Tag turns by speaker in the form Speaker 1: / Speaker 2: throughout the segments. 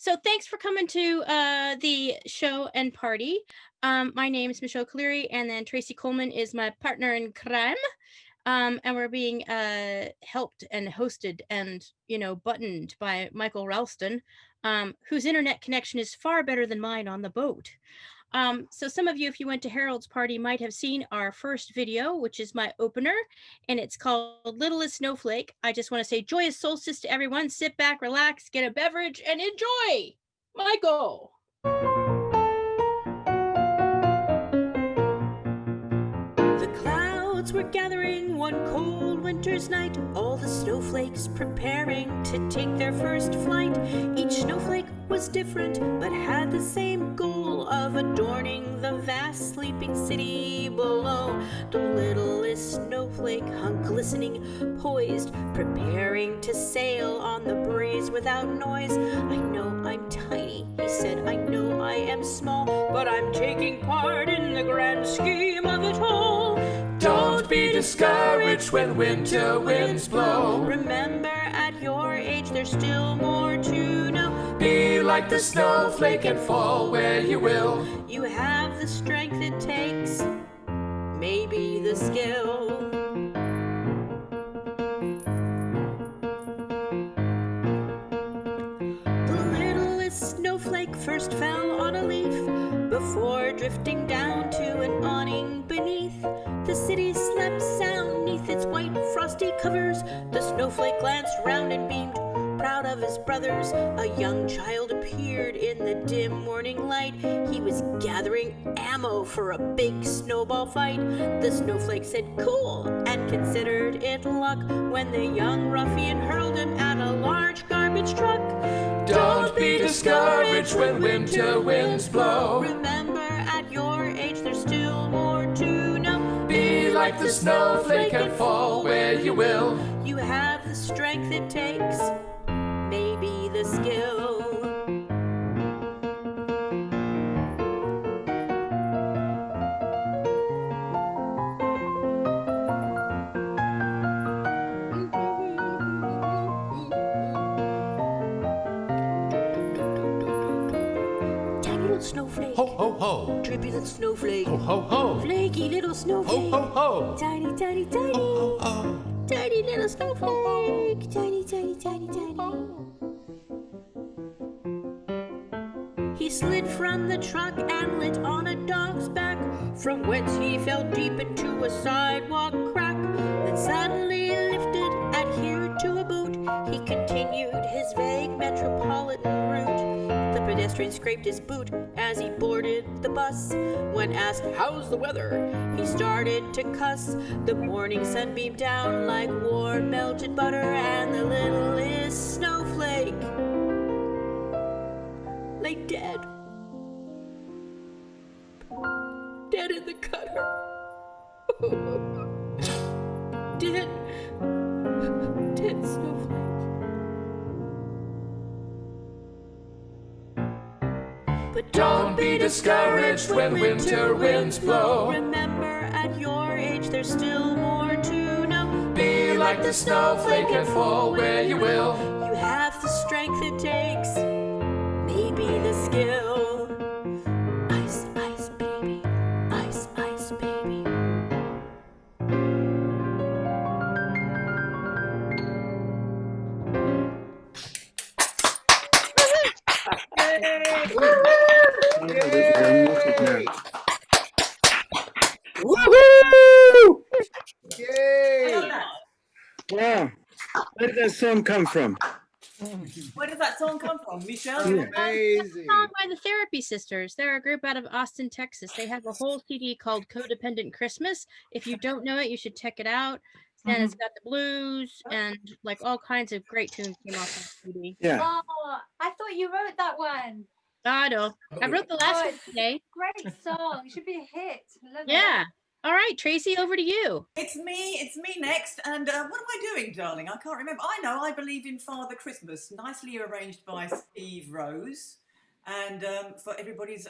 Speaker 1: So thanks for coming to the show and party. My name is Mychelle Colleary, and then Tracy Coleman is my partner in crime. And we're being helped and hosted and, buttoned by Michael Roulston, whose internet connection is far better than mine on the boat. So some of you, if you went to Harold's party, might have seen our first video, which is my opener, and it's called Littlest Snowflake. I just want to say joyous solstice to everyone. Sit back, relax, get a beverage, and enjoy. Michael.
Speaker 2: The clouds were gathering one cold winter's night, all the snowflakes preparing to take their first flight. Each snowflake was different, but had the same goal of adorning the vast sleeping city below. The littlest snowflake hung glistening, poised, preparing to sail on the breeze without noise. I know I'm tiny, he said, I know I am small, but I'm taking part in the grand scheme of it all.
Speaker 3: Don't be discouraged when winter winds blow.
Speaker 2: Remember, at your age, there's still more to know.
Speaker 3: Be like the snowflake and fall where you will.
Speaker 2: You have the strength it takes, maybe the skill. The littlest snowflake first fell on a leaf before drifting down to an awning beneath. The city slept sound neath its white frosty covers. The snowflake glanced round and beamed, proud of his brothers. A young child appeared in the dim morning light. He was gathering ammo for a big snowball fight. The snowflake said cool and considered it luck when the young ruffian hurled him at a large garbage truck.
Speaker 3: Don't be discouraged when winter winds blow.
Speaker 2: Remember, at your age, there's still more to know.
Speaker 3: Be like the snowflake and fall where you will.
Speaker 2: You have the strength it takes, maybe the skill. Tiny little snowflake.
Speaker 3: Ho, ho, ho.
Speaker 2: Drippy little snowflake.
Speaker 3: Ho, ho, ho.
Speaker 2: Flaky little snowflake.
Speaker 3: Ho, ho, ho.
Speaker 2: Tiny, tiny, tiny.
Speaker 3: Ho, ho, ho.
Speaker 2: Tiny little snowflake. Tiny, tiny, tiny, tiny. He slid from the truck and lit on a dog's back, from whence he fell deep into a sidewalk crack. Then suddenly lifted, adhered to a boot, he continued his vague metropolitan route. The pedestrian scraped his boot as he boarded the bus. When asked, how's the weather? He started to cuss. The morning sun beamed down like warm melted butter, and the littlest snowflake lay dead. Dead in the gutter. Dead. Dead snowflake. But
Speaker 3: Don't be discouraged when winter winds blow.
Speaker 2: Remember, at your age, there's still more to know.
Speaker 3: Be like the snowflake and fall where you will.
Speaker 2: You have the strength it takes, maybe the skill. Ice, ice, baby. Ice, ice, baby.
Speaker 4: Woohoo! Yay! Wow. Where did that song come from?
Speaker 5: Where does that song come from, Mychelle?
Speaker 4: Amazing.
Speaker 1: Song by the Therapy Sisters. They're a group out of Austin, Texas. They have a whole CD called Codependent Christmas. If you don't know it, you should check it out. And it's got the blues and like all kinds of great tunes came off the CD.
Speaker 4: Yeah.
Speaker 6: Oh, I thought you wrote that one.
Speaker 1: I know. I wrote the last one today.
Speaker 6: Great song. It should be a hit. Love
Speaker 1: Yeah. All right, Tracy, over to you.
Speaker 5: It's me next. And what am I doing, darling? I can't remember. I know, I believe in Father Christmas, nicely arranged by Steve Rose. And for everybody's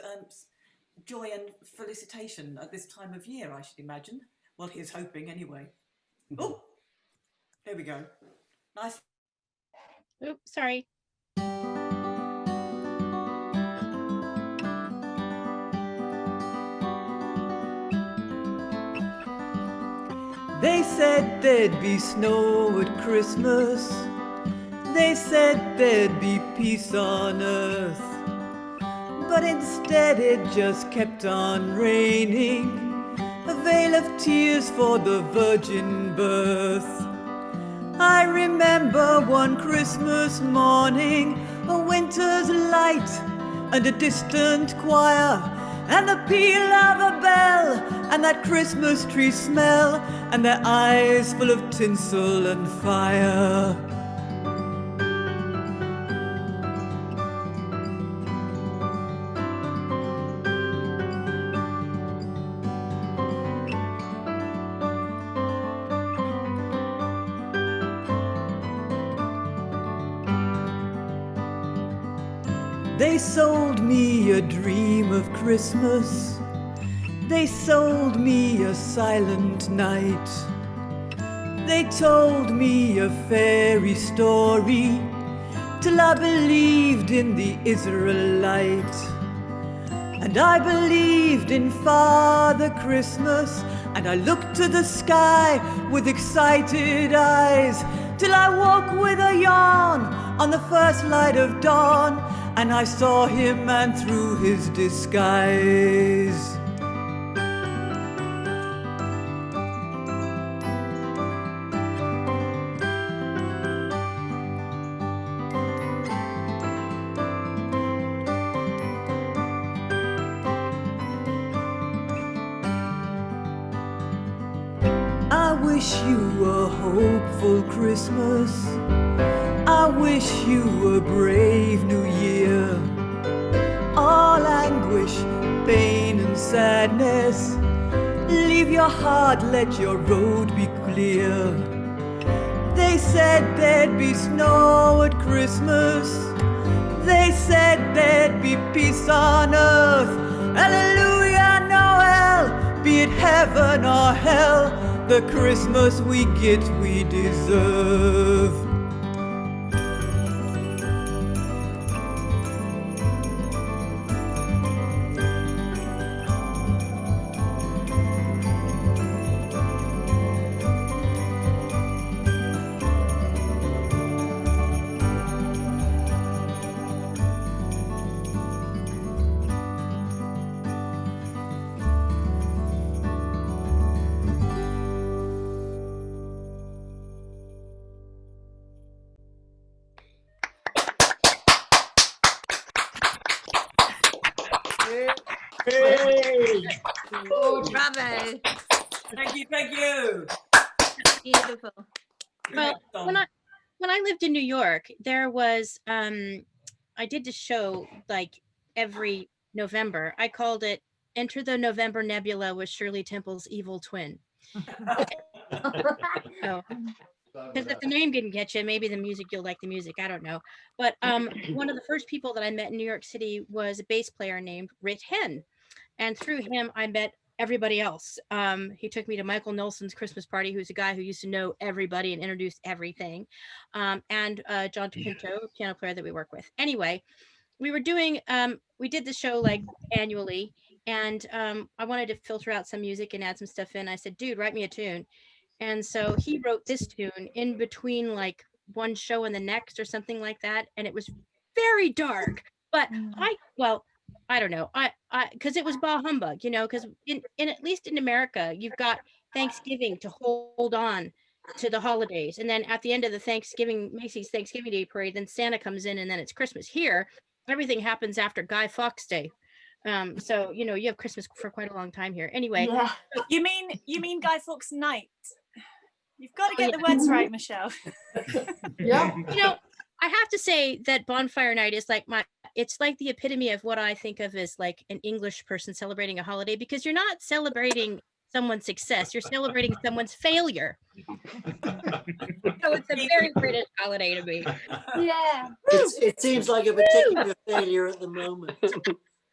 Speaker 5: joy and felicitation at this time of year, I should imagine. Well, here's hoping anyway. Oh, There we go. Nice.
Speaker 1: Oops, sorry.
Speaker 7: They said there'd be snow at Christmas. They said there'd be peace on earth. But instead it just kept on raining, a veil of tears for the virgin birth. I remember one Christmas morning, a winter's light and a distant choir, and the peal of a bell, and that Christmas tree smell, and their eyes full of tinsel and fire. They sold me a dream of Christmas. They sold me a silent night. They told me a fairy story till I believed in the Israelite. And I believed in Father Christmas, and I looked to the sky with excited eyes till I woke with a yawn on the first light of dawn, and I saw him and through his disguise. I wish you a hopeful Christmas. I wish you a brave new year. All anguish, pain and sadness, leave your heart, let your road be clear. They said there'd be snow at Christmas. They said there'd be peace on earth. Hallelujah, Noel, be it heaven or hell, the Christmas we get we deserve.
Speaker 8: Oh, bravo.
Speaker 5: Thank you, thank you.
Speaker 8: Beautiful.
Speaker 1: Well, when I lived in New York, there was I did the show like every November. I called it Enter the November Nebula with Shirley Temple's Evil Twin. So, because if the name didn't get you, maybe the music, you'll like the music. I don't know. But one of the first people that I met in New York City was a bass player named Ritt Henn. And through him, I met everybody else. He took me to Michael Nelson's Christmas party, who's a guy who used to know everybody and introduced everything. And John Pinto, piano player that we work with. Anyway, we were doing, we did the show like annually. And I wanted to filter out some music and add some stuff in. I said, dude, write me a tune. And so he wrote this tune in between like one show and the next or something like that. And it was very dark, but I don't know. I because it was bah humbug, you know, because in at least in America, you've got Thanksgiving to hold on to the holidays. And then at the end of the Macy's Thanksgiving Day parade, then Santa comes in and then it's Christmas. Here, everything happens after Guy Fawkes Day. So, you know, you have Christmas for quite a long time here. Anyway.
Speaker 9: Yeah. You mean Guy Fawkes Night? You've got to get the words right, Mychelle.
Speaker 8: Yeah.
Speaker 1: You know, I have to say that Bonfire Night is like it's like the epitome of what I think of as like an English person celebrating a holiday, because you're not celebrating someone's success, you're celebrating someone's failure. So it's a very British holiday to me.
Speaker 8: Yeah.
Speaker 10: It seems like a particular failure at the moment.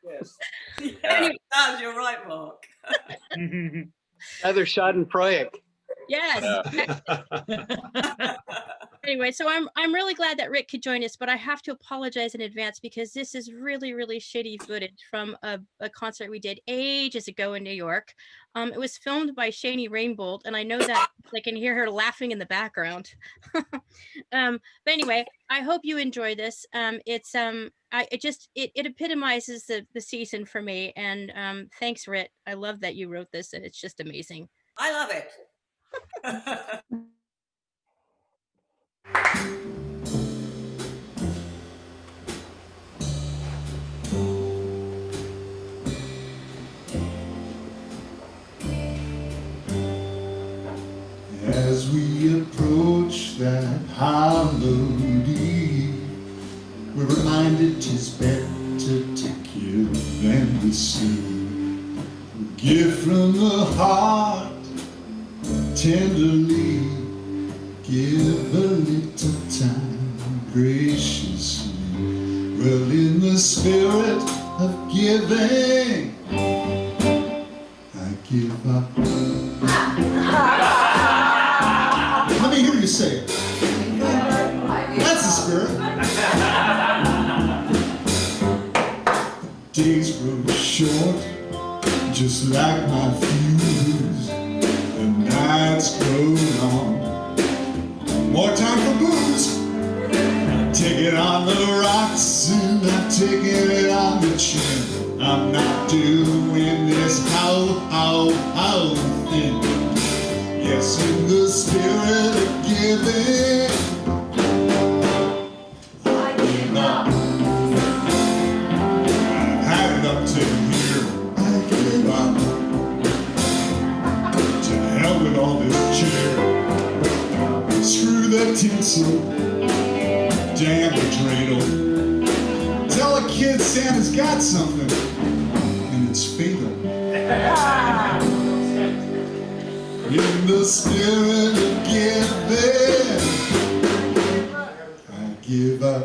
Speaker 5: Yes. Yes, you're right, Mark.
Speaker 4: Another Schadenfreude.
Speaker 1: Yes. Anyway, so I'm really glad that Rick could join us, but I have to apologize in advance because this is really, really shitty footage from a concert we did ages ago in New York. It was filmed by Shani Rainbolt, and I know that I can hear her laughing in the background. But anyway, I hope you enjoy this. It epitomizes the season for me, and thanks, Ritt. I love that you wrote this, and it's just amazing.
Speaker 5: I love it.
Speaker 11: As we approach that hallowed eve, we're reminded 'tis better to give than receive. Give from the heart, tenderly, give a little time, graciously. Well, in the spirit of giving, I give up. Let me hear you say it. That's the spirit. Days grow short, just like my fuse. The nights grow long. More time for booze. Take it on the rocks and I'm taking it on the chin. I'm not doing this how thing. Yes, in the spirit of giving, I give up. I've had it up to here. I give up. To hell with all this cheer. Screw the tinsel. Damn the dreidel. Tell a kid Santa's got something, and it's fatal. In the spirit of giving, I give up.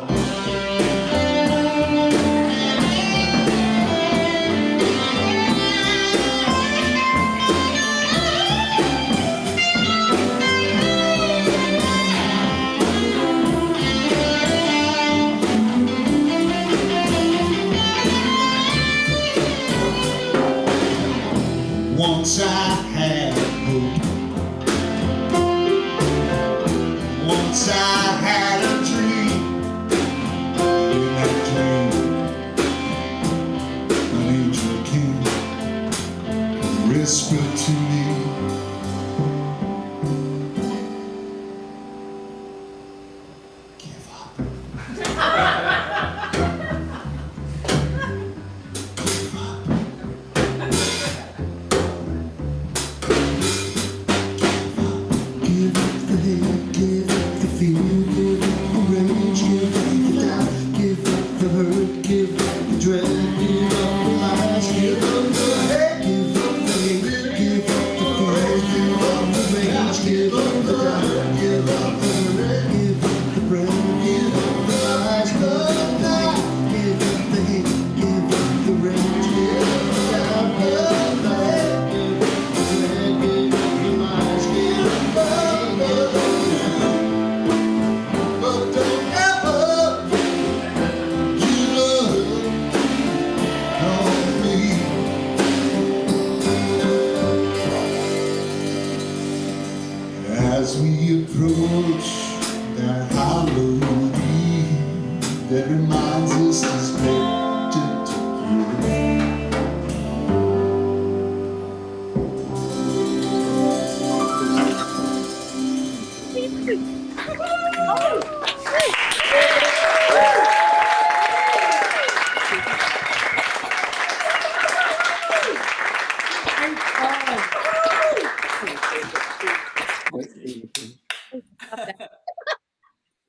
Speaker 11: Once I had hope. Once I had a dream. In that dream, an angel came and whispered to me, give up. Give up. Give up the hate, give up the fear, give up the rage, give up the doubt, give up the hurt, give up the dread, give up the lies, give up the hate, give up the hate, give up the fear, give up the rage, give up the doubt, give up the hurt, give up the bread, give up the lies, give up the hate, give up the hate, give up the rage, give up the doubt, give up the hate, give up the bread, give up the lies, give up the but don't ever give up on me. As we approach that hallowed eve that reminds us it's better to give.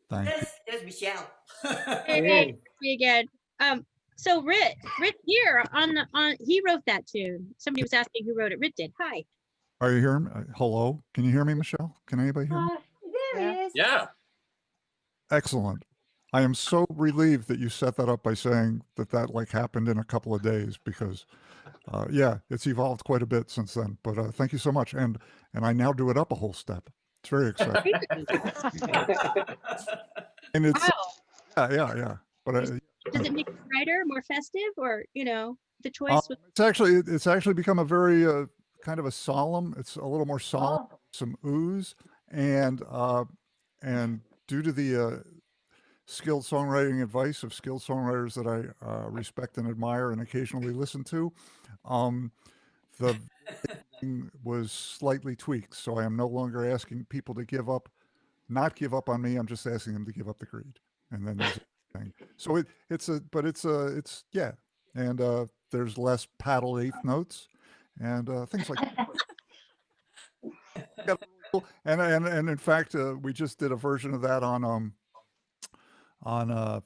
Speaker 12: Thank you.
Speaker 5: There's Mychelle.
Speaker 1: Hey, me again. So Ritt here he wrote that tune. Somebody was asking who wrote it. Ritt did. Hi.
Speaker 12: Are you hearing me? Hello? Can you hear me, Mychelle? Can anybody hear me?
Speaker 6: There he is.
Speaker 3: Yeah.
Speaker 12: Excellent. I am so relieved that you set that up by saying that like happened in a couple of days, because yeah, it's evolved quite a bit since then. But thank you so much, and I now do it up a whole step. It's very exciting. And it's yeah. But
Speaker 1: does it make it brighter, more festive, or the choice?
Speaker 12: it's actually become a very kind of a solemn. It's a little more solemn. Some ooze, and due to the skilled songwriting advice of skilled songwriters that I respect and admire and occasionally listen to, the thing was slightly tweaked. So I am no longer asking people to not give up on me. I'm just asking them to give up the greed. And then there's a thing. So it's yeah. And there's less paddle eighth notes and things like that. And in fact, we just did a version of that on a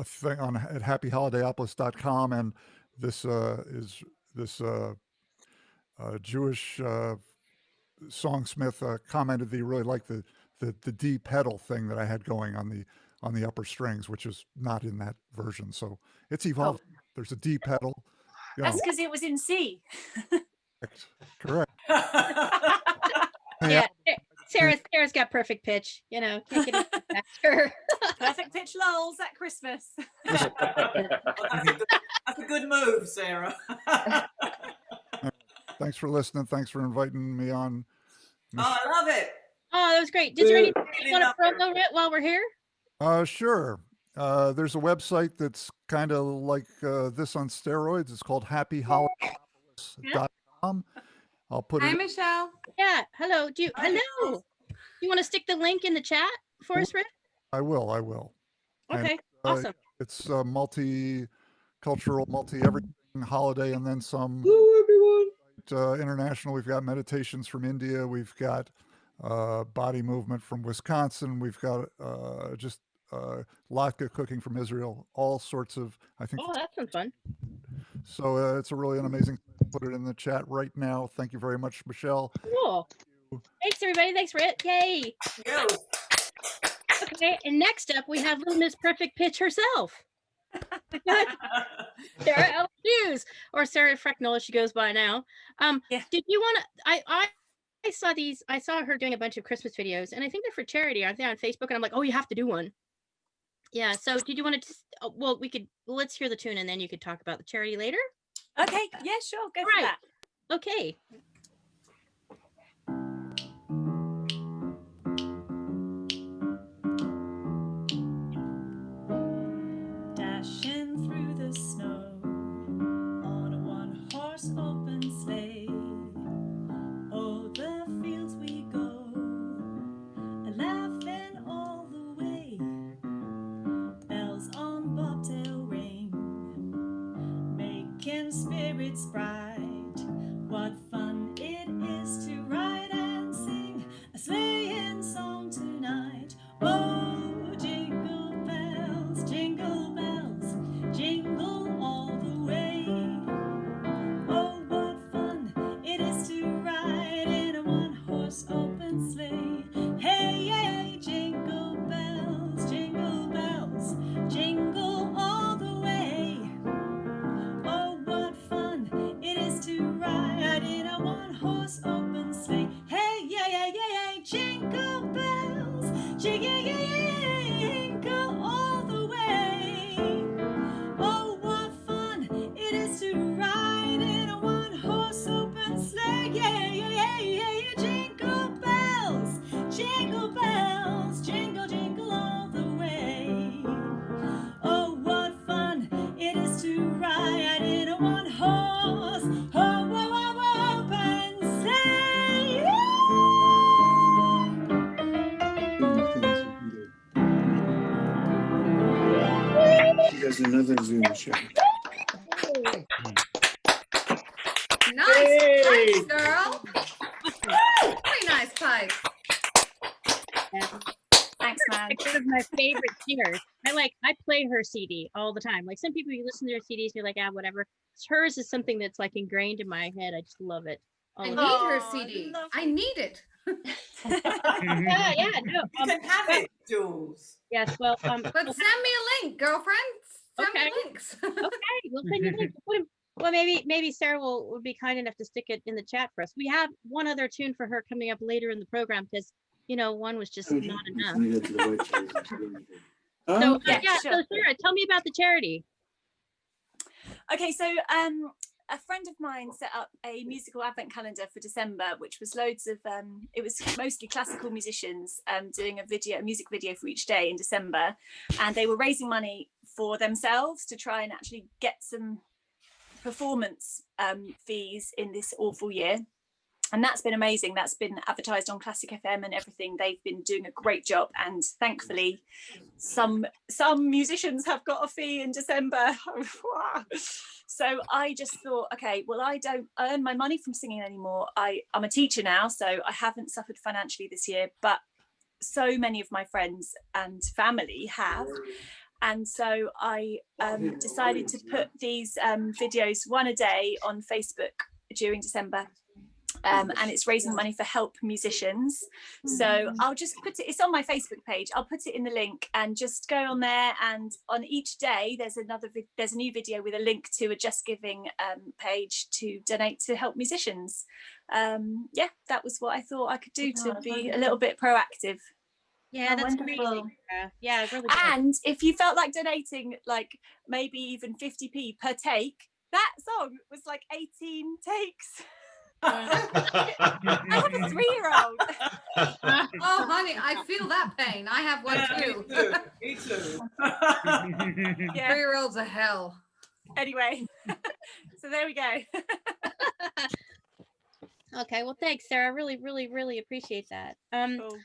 Speaker 12: thing at happyholidayopulus.com, and this is this Jewish songsmith commented that he really liked the D pedal thing that I had going on the upper strings, which is not in that version. So it's evolved. There's a D pedal.
Speaker 9: That's because it was in C.
Speaker 12: Correct.
Speaker 1: Yeah, Sarah's got perfect pitch. Can't get it faster.
Speaker 9: Perfect pitch lols at Christmas.
Speaker 5: That's a good move, Sarah.
Speaker 12: Thanks for listening. Thanks for inviting me on.
Speaker 5: Oh, I love it.
Speaker 1: Oh, that was great. Is there anything you want to promo it while we're here?
Speaker 12: Sure. There's a website that's kind of like this on steroids. It's called happyholidayopulus.com. I'll put
Speaker 8: Hi,
Speaker 12: it.
Speaker 8: Mychelle.
Speaker 1: Yeah. Hello. Hello. You want to stick the link in the chat for us, Ritt?
Speaker 12: I will.
Speaker 1: Okay.
Speaker 12: And,
Speaker 1: awesome.
Speaker 12: It's multicultural, multi-everything holiday, and then some.
Speaker 4: Hello, everyone.
Speaker 12: International. We've got meditations from India. We've got body movement from Wisconsin. We've got just latke cooking from Israel. All sorts of. I think.
Speaker 1: Oh, that sounds fun.
Speaker 12: So it's a really an amazing. Put it in the chat right now. Thank you very much, Mychelle.
Speaker 1: Cool. Thanks, everybody. Thanks, Ritt. Yay.
Speaker 5: Yo.
Speaker 1: Okay, and next up we have little Miss Perfect Pitch herself. Sarah Hughes, or Sarah Frecknell as she goes by now. Did you want to? I saw her doing a bunch of Christmas videos, and I think they're for charity, aren't they, on Facebook? And I'm like, oh, you have to do one. Yeah. So did you want to? Well, let's hear the tune, and then you could talk about the charity later.
Speaker 9: Okay. Yeah. Sure. Go for that.
Speaker 1: Okay.
Speaker 9: Dashing through the snow on a one-horse open sleigh, o'er the fields we go, laughing all the way. Bells on bobtail ring, making spirits bright. What fun it is to ride and sing a sleighing song tonight. Oh, jingle bells, jingle bells, jingle all the way. Oh, what fun it is to ride in a one-horse open sleigh. Hey, hey, jingle bells, jingle all the way. Oh, what fun it is to ride in a one-horse open sleigh. Hey, yeah, yeah, yeah, yeah, jingle bells, jingle all the way. Oh, what fun it is to ride in a one-horse open sleigh. Yeah, yeah, yeah, yeah, yeah, jingle bells, jingle all the way. Oh, what fun it is to ride in a one-horse open sleigh.
Speaker 4: She does another Zoom show.
Speaker 8: Nice
Speaker 4: Hey!
Speaker 8: pipes, girl. Very nice pipes.
Speaker 9: Thanks, man.
Speaker 1: Like one of my favorite singers. I play her CD all the time. Like some people, you listen to their CDs, you're like, whatever. Hers is something that's like ingrained in my head. I just love it.
Speaker 8: I
Speaker 1: All
Speaker 8: need
Speaker 1: of it.
Speaker 8: her CD. I need it.
Speaker 1: Yeah, no.
Speaker 5: You can have it, Jules.
Speaker 1: Yes, well,
Speaker 8: But send me a link, girlfriend. Send me
Speaker 1: Okay.
Speaker 8: links.
Speaker 1: Okay, we'll send you links. Well, maybe Sarah will be kind enough to stick it in the chat for us. We have one other tune for her coming up later in the program because one was just not enough. So
Speaker 13: Yeah,
Speaker 1: so Sarah, tell me about the charity.
Speaker 13: Okay, so a friend of mine set up a musical advent calendar for December, which was loads of it was mostly classical musicians doing a music video for each day in December, and they were raising money for themselves to try and actually get some performance fees in this awful year. And that's been amazing. That's been advertised on Classic FM and everything. They've been doing a great job, and thankfully some musicians have got a fee in December. So I just thought, okay, well, I don't earn my money from singing anymore. I'm a teacher now, so I haven't suffered financially this year, but so many of my friends and family have. And so I decided to put these videos, one a day, on Facebook during December. And it's raising money for Help Musicians. So I'll just put it, it's on my Facebook page. I'll put it in the link and just go on there. And on each day, there's a new video with a link to a Just Giving page to donate to Help Musicians. Yeah, that was what I thought I could do to be a little bit proactive.
Speaker 1: Yeah, that's wonderful. Yeah, really good.
Speaker 13: And if you felt like donating, like maybe even 50p per take, that song was like 18 takes. I have a 3-year-old.
Speaker 8: Oh, honey, I feel that pain. I have one too.
Speaker 5: Me too.
Speaker 13: Yeah.
Speaker 8: 3-year-olds are hell.
Speaker 13: Anyway, so there we go.
Speaker 1: Okay, well, thanks, Sarah. Really, really, really appreciate that.
Speaker 13: Cool.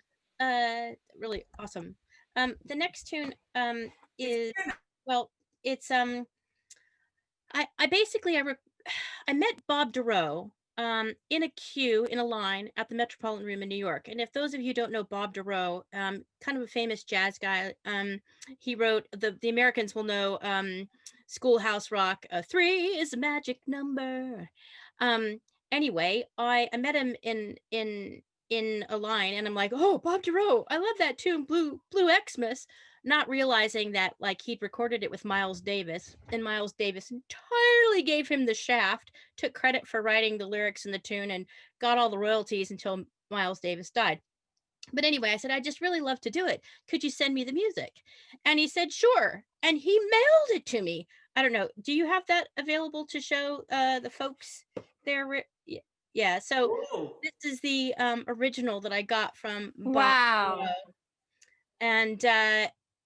Speaker 1: Really awesome. The next tune is, well, it's I basically I met Bob Dorough in a queue in a line at the Metropolitan Room in New York. And if those of you don't know Bob Dorough, kind of a famous jazz guy, he wrote the Americans will know Schoolhouse Rock. 3 is a magic number. Anyway, I met him in a line, and I'm like, oh, Bob Dorough, I love that tune, Blue Xmas, not realizing that like he'd recorded it with Miles Davis, and Miles Davis entirely gave him the shaft, took credit for writing the lyrics in the tune, and got all the royalties until Miles Davis died. But anyway, I said, I just really love to do it. Could you send me the music? And he said, sure. And he mailed it to me. I don't know. Do you have that available to show the folks there? Yeah. So this is the original that I got from Bob.
Speaker 13: Wow.
Speaker 1: And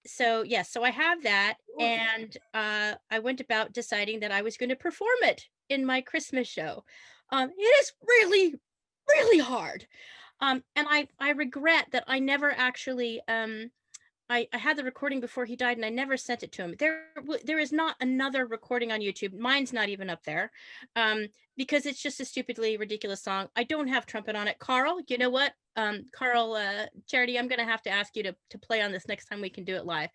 Speaker 1: so yes, so I have that, and I went about deciding that I was going to perform it in my Christmas show. It is really, really hard. And I regret that I never actually, I had the recording before he died, and I never sent it to him. There is not another recording on YouTube. Mine's not even up there, because it's just a stupidly ridiculous song. I don't have trumpet on it. Karl, you know what? Karl, Charity, I'm going to have to ask you to play on this next time we can do it live.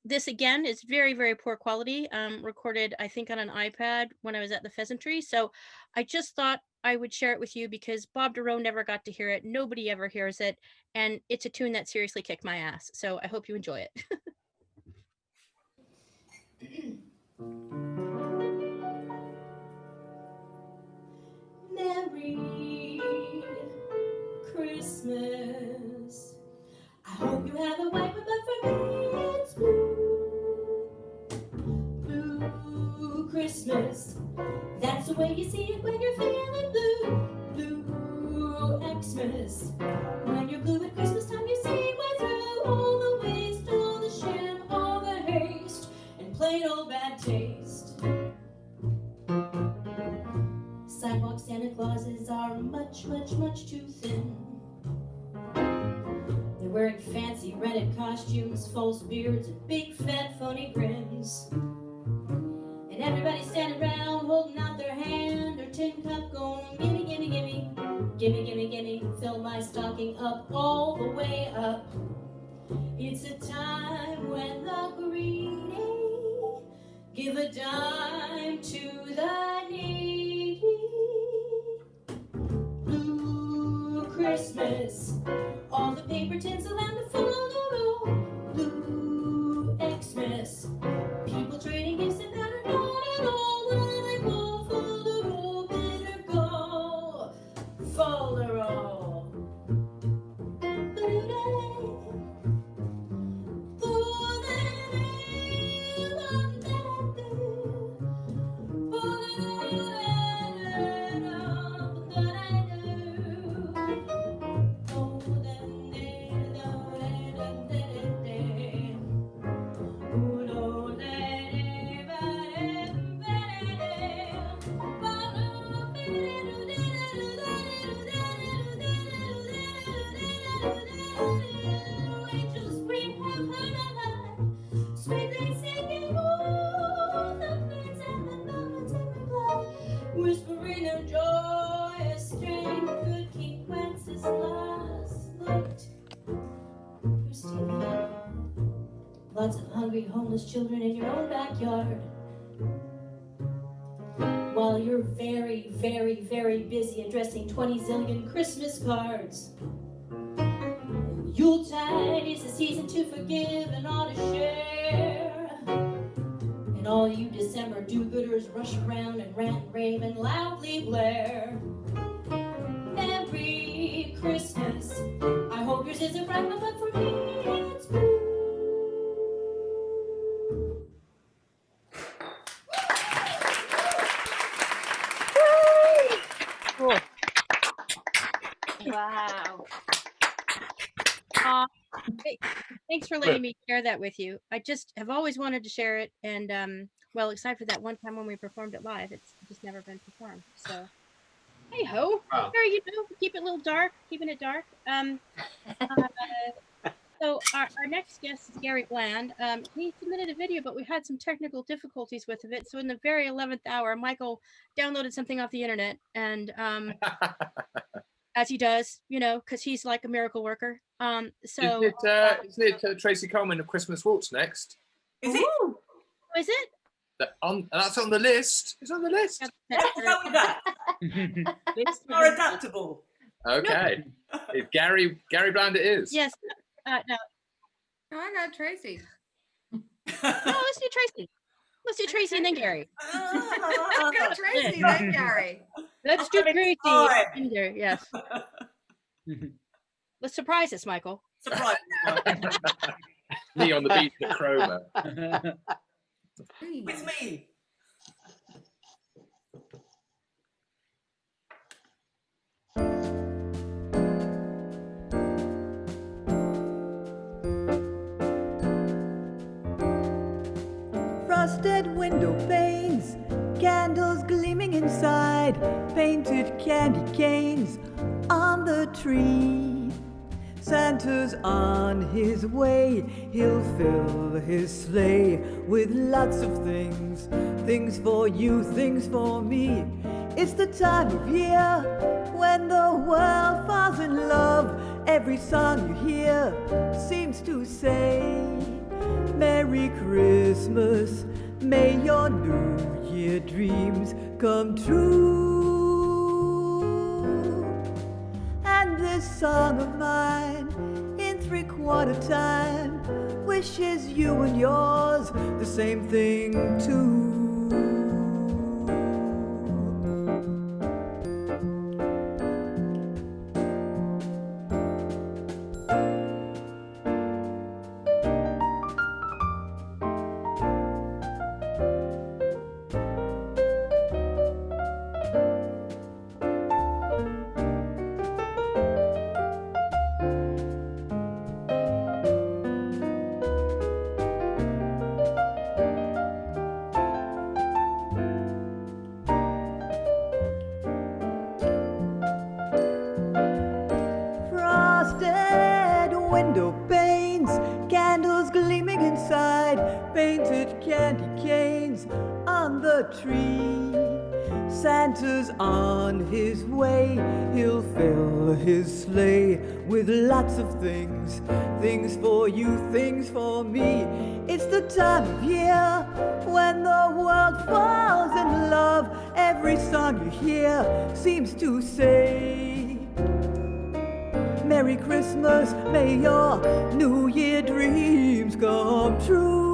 Speaker 1: This again is very, very poor quality, recorded, I think, on an iPad when I was at the Pheasantry. So I just thought I would share it with you because Bob Dorough never got to hear it. Nobody ever hears it. And it's a tune that seriously kicked my ass. So I hope you enjoy it.
Speaker 2: Merry Christmas. I hope you have a white one, but for me it's blue. Blue Christmas. That's the way you see it when you're feeling blue. Blue Xmas. When you're blue at Christmas time, you see way through all the waste, all the sham, all the haste, and plain old bad taste. Sidewalk Santa Clauses are much, much, much too thin. They're wearing fancy rented costumes, false beards, and big fat phony grins. And everybody's standing around holding out their hand or tin cup going, gimme, gimme, gimme, gimme, gimme, gimme, fill my stocking up all the way up. It's a time when the greedy give a dime to the needy. Blue Christmas, all the paper tinsel and the full Blue Xmas, people trading gifts that are not at all what I want.
Speaker 14: those children in your own backyard. While you're very, very, very busy addressing 20 zillion Christmas cards. Yuletide is the season to forgive and all to share. And all you December do-gooders rush around and rant and rave and loudly blare. Merry Christmas. I hope yours isn't right, but for me it's blue.
Speaker 1: Cool.
Speaker 13: Wow.
Speaker 1: Thanks for letting me share that with you. I just have always wanted to share it, and well, except for that one time when we performed it live, it's just never been performed. So, hey ho,
Speaker 15: Wow.
Speaker 1: there you go. Keep it a little dark, keeping it dark. So our next guest is Gary Bland. He submitted a video, but we had some technical difficulties with it. So in the very 11th hour, Michael downloaded something off the internet, and as he does, you know, because he's like a miracle worker. So
Speaker 15: Isn't it Tracy Coleman of Christmas Waltz next?
Speaker 5: Is it?
Speaker 1: Is it?
Speaker 15: That's on the list. It's on the list.
Speaker 5: Let's go with that. It's more adaptable.
Speaker 15: Okay. It's Gary Bland it is.
Speaker 1: Yes. No.
Speaker 8: Oh, I got Tracy.
Speaker 1: No, let's do Tracy. Let's do Tracy and then Gary.
Speaker 8: Let's go Tracy, then Gary.
Speaker 1: Let's do Tracy and Gary. Yes. Let's surprise us, Michael.
Speaker 5: Surprise.
Speaker 15: Me on the beach at Chroma.
Speaker 5: With me.
Speaker 7: Frosted window panes, candles gleaming inside, painted candy canes on the tree. Santa's on his way, he'll fill his sleigh with lots of things, things for you, things for me. It's the time of year when the world falls in love. Every song you hear seems to say, Merry Christmas, may your New Year dreams come true. And this song of mine, in 3/4 time, wishes you and yours the same thing too. Santa's on his way, he'll fill his sleigh with lots of things, things for you, things for me. It's the time of year when the world falls in love. Every song you hear seems to say, Merry Christmas, may your New Year dreams come true.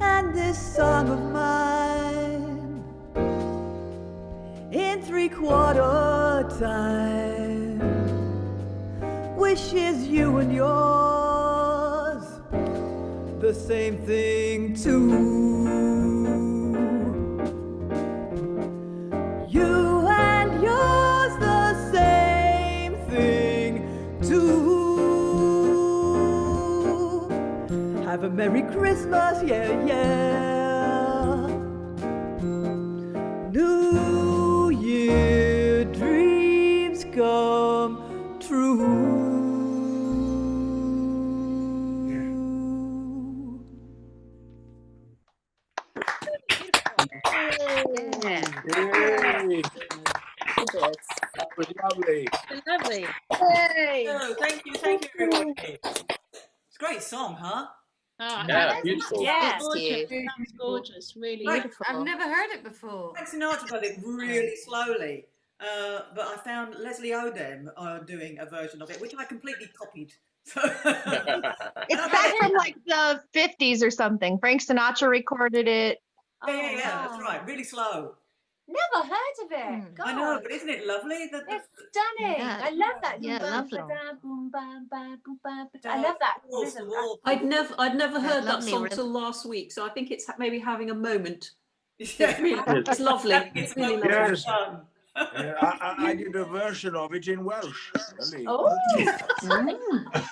Speaker 7: And this song of mine, in 3/4 time, wishes you and yours the same thing too. You and yours the same thing too. Have a Merry Christmas, yeah, yeah. New Year dreams come true.
Speaker 15: That was lovely.
Speaker 1: Lovely.
Speaker 5: Hey. Oh, thank you, everybody. It's Great song, huh?
Speaker 1: Oh,
Speaker 15: Yeah, beautiful.
Speaker 13: Yeah.
Speaker 1: gorgeous. Sounds gorgeous. Really
Speaker 5: Beautiful.
Speaker 8: I've never heard it before.
Speaker 5: Frank Sinatra does it really slowly, but I found Leslie Odom doing a version of it, which I completely copied.
Speaker 16: It's back from like the 50s or something. Frank Sinatra recorded it.
Speaker 5: Yeah, that's right. Really slow.
Speaker 6: Never heard of it. God.
Speaker 5: I know, but isn't it lovely?
Speaker 6: It's stunning.
Speaker 16: Yeah.
Speaker 6: I love that.
Speaker 16: Yeah, lovely.
Speaker 6: I love that
Speaker 5: Waltz,
Speaker 6: rhythm.
Speaker 5: waltz.
Speaker 17: I'd never heard that
Speaker 16: lovely
Speaker 17: song
Speaker 16: rhythm.
Speaker 17: till last week, so I think it's maybe having a moment.
Speaker 5: Yeah.
Speaker 17: It's lovely. It's really lovely.
Speaker 18: Yes. I did a version of it in Welsh.
Speaker 6: Oh.
Speaker 5: Is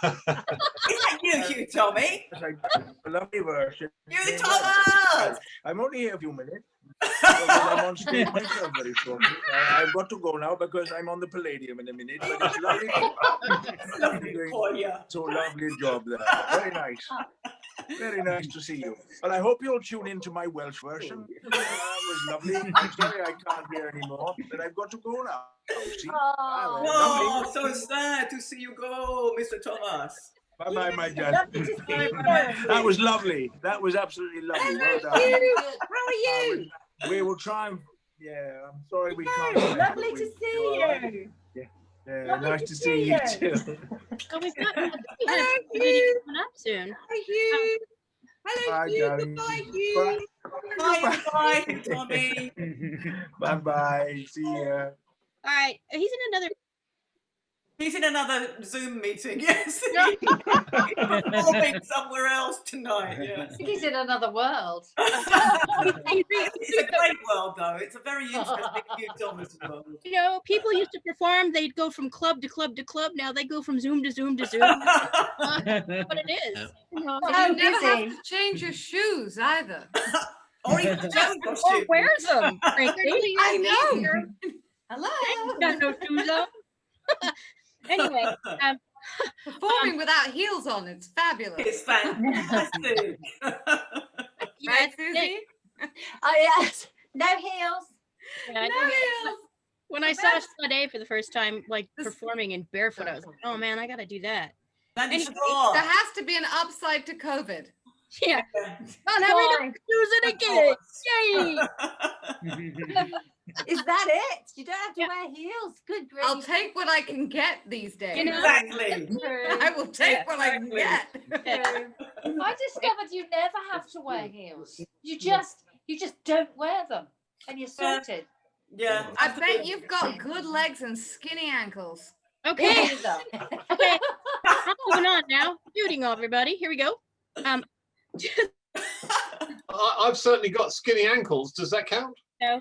Speaker 5: that you, Hugh, Tommy?
Speaker 18: A lovely version.
Speaker 5: Hugh Thomas!
Speaker 18: I'm only here a few minutes. Because I'm on stage myself very shortly. I've got to go now because I'm on the Palladium in a minute. But it's lovely.
Speaker 5: Lovely for you.
Speaker 18: So lovely job there. Very nice. Very nice to see you. Well, I hope you'll tune into my Welsh version. That was lovely. I'm sorry I can't hear anymore, but I've got to go now. See?
Speaker 5: Oh, so sad to see you go, Mr. Thomas.
Speaker 18: Bye-bye, my dad. That was lovely. That was absolutely lovely. Well done.
Speaker 6: How are you?
Speaker 18: We will try and... Yeah, I'm sorry we can't...
Speaker 6: Lovely to see you.
Speaker 18: Yeah, nice to see you too.
Speaker 1: Oh, we've got a video coming up soon.
Speaker 6: Hi, Hugh. Hello,
Speaker 18: Bye,
Speaker 6: Hugh.
Speaker 18: darling.
Speaker 6: Goodbye, Hugh.
Speaker 5: Bye, Tommy.
Speaker 18: Bye-bye. See ya.
Speaker 1: All right,
Speaker 5: He's in another Zoom meeting, yes. He's performing somewhere else tonight, yes.
Speaker 6: I think he's in another world.
Speaker 5: It's a great world, though. It's a very interesting Hugh Thomas world.
Speaker 1: You know, people used to perform, they'd go from club to club to club. Now they go from Zoom to Zoom to Zoom. What it is. You know,
Speaker 8: You never have to change your shoes either.
Speaker 5: Or even
Speaker 1: or wears them, frankly.
Speaker 8: I know. Hello.
Speaker 1: Got no shoes on. Anyway,
Speaker 8: performing without heels on, it's fabulous.
Speaker 5: It's fantastic.
Speaker 8: Right, Susie?
Speaker 6: Oh, yes. No heels.
Speaker 1: Yeah,
Speaker 8: No heels.
Speaker 1: when I saw Sade for the first time, like performing in barefoot, I was like, oh man, I gotta do that.
Speaker 8: There has to be an upside to COVID.
Speaker 1: Yeah. Not having to use it again. Yay!
Speaker 6: Is that it? You don't have to wear heels. Good grief.
Speaker 8: I'll take what I can get these days.
Speaker 1: You know?
Speaker 5: Exactly.
Speaker 8: I will take what I can get.
Speaker 6: I discovered you never have to wear heels. You just don't wear them, and you're sorted.
Speaker 5: Yeah.
Speaker 8: I bet you've got good legs and skinny ankles.
Speaker 1: Okay. Okay. Moving on now. Shooting everybody. Here we go.
Speaker 19: I've certainly got skinny ankles. Does that count?
Speaker 1: No.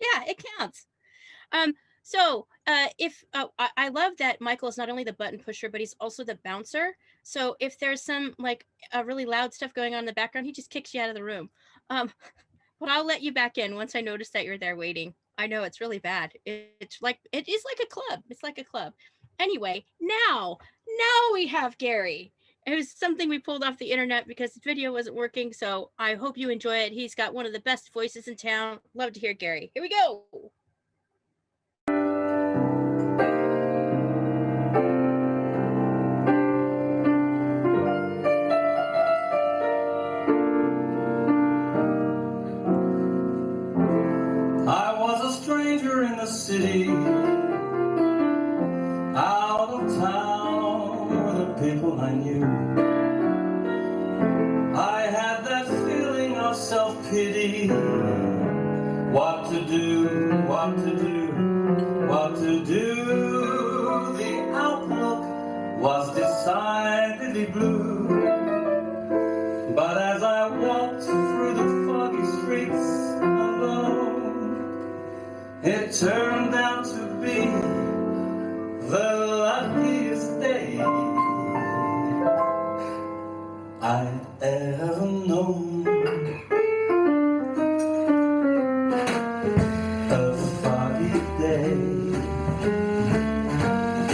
Speaker 1: Yeah, it counts. So if I love that Michael is not only the button pusher, but he's also the bouncer. So if there's some like really loud stuff going on in the background, he just kicks you out of the room. But I'll let you back in once I notice that you're there waiting. I know it's really bad. It is like a club. It's like a club. Anyway, now we have Gary. It was something we pulled off the internet because the video wasn't working. So I hope you enjoy it. He's got one of the best voices in town. Love to hear Gary. Here we go.
Speaker 20: I was a stranger in the city, out of town with the people I knew. I had that feeling of self-pity. What to do, what to do, what to do. The outlook was decidedly blue. But as I walked through the foggy streets alone, it turned out to be the luckiest day I'd ever known. A foggy day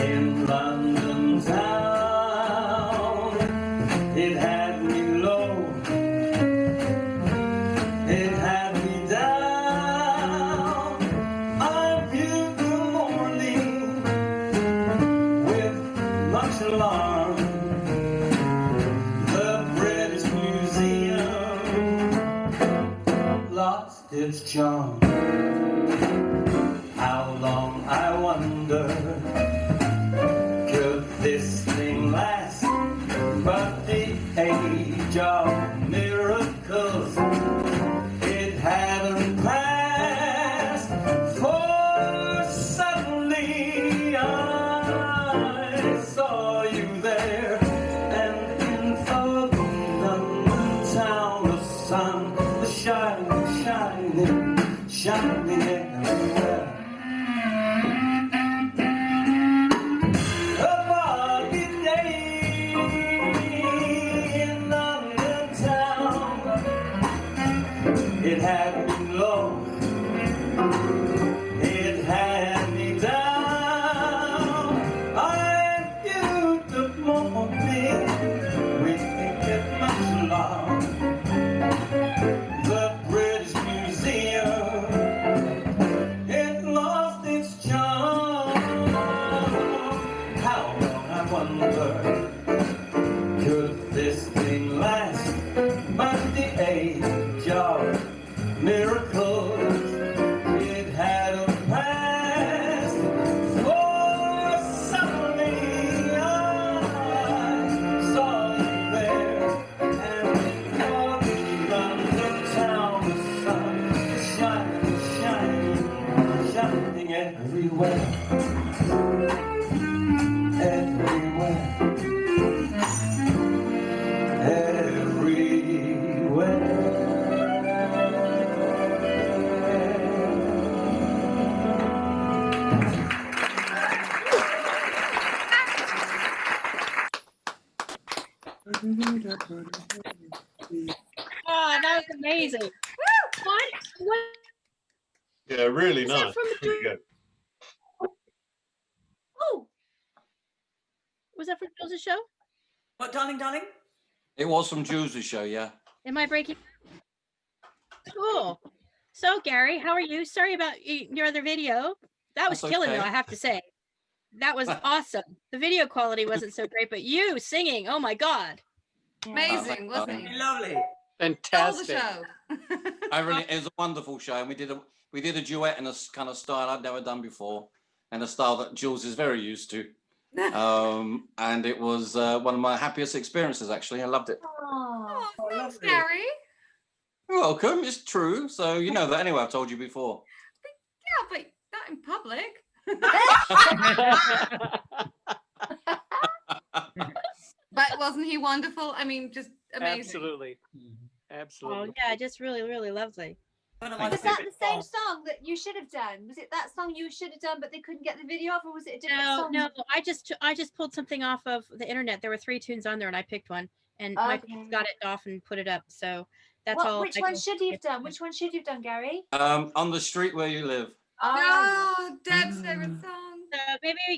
Speaker 20: in London town. It had me low, it had me down. I viewed the morning with its charm. How long, I wonder, could this thing last? But the age of miracles, it hadn't passed. For suddenly I saw you there, and in Foggy, the town, the sun was shining, shining, shining everywhere. A foggy day in London town. It had been long, it had me down. I viewed the morning with a much love. The British Museum, it lost its charm. How long, I wonder, could this thing last? But the age of miracles, it hadn't passed. For suddenly I saw you there, and in Foggy, London town, the sun is shining, shining, shining everywhere. Everywhere.
Speaker 1: Oh, that was amazing. What?
Speaker 19: Yeah, really
Speaker 1: Is that
Speaker 19: nice.
Speaker 1: from the
Speaker 19: Really good.
Speaker 1: Oh, was that from Jules' show?
Speaker 5: What, darling, darling?
Speaker 21: It was from Jules' show, yeah.
Speaker 1: Am I breaking? Cool. So, Gary, how are you? Sorry about your other video. That was
Speaker 21: That's
Speaker 1: killing you,
Speaker 21: okay.
Speaker 1: I have to say. That was awesome. The video quality wasn't so great, but you singing, oh my God.
Speaker 8: Amazing, wasn't it?
Speaker 5: Lovely.
Speaker 19: Fantastic.
Speaker 8: Stole the show.
Speaker 21: It was a wonderful show, and we did a duet in a kind of style I'd never done before, and a style that Jules is very used to. And it was one of my happiest experiences, actually. I loved it.
Speaker 8: Oh, thanks, Gary.
Speaker 21: You're welcome. It's true. So you know that anyway. I've told you before.
Speaker 8: Yeah, but not in public. But wasn't he wonderful? I mean, just amazing.
Speaker 22: Absolutely. Absolutely.
Speaker 1: Oh, yeah, just really, really lovely.
Speaker 13: Was that the same song that you should have done? Was it that song you should have done, but they couldn't get the video of, or was it a different song?
Speaker 1: No, I just pulled something off of the internet. There were 3 tunes on there, and I picked one, and Michael got it off and put it up. So that's all.
Speaker 13: Which one should you have done? Which one should you have done, Gary?
Speaker 21: On the street where you live.
Speaker 8: Oh, Deb's favorite song.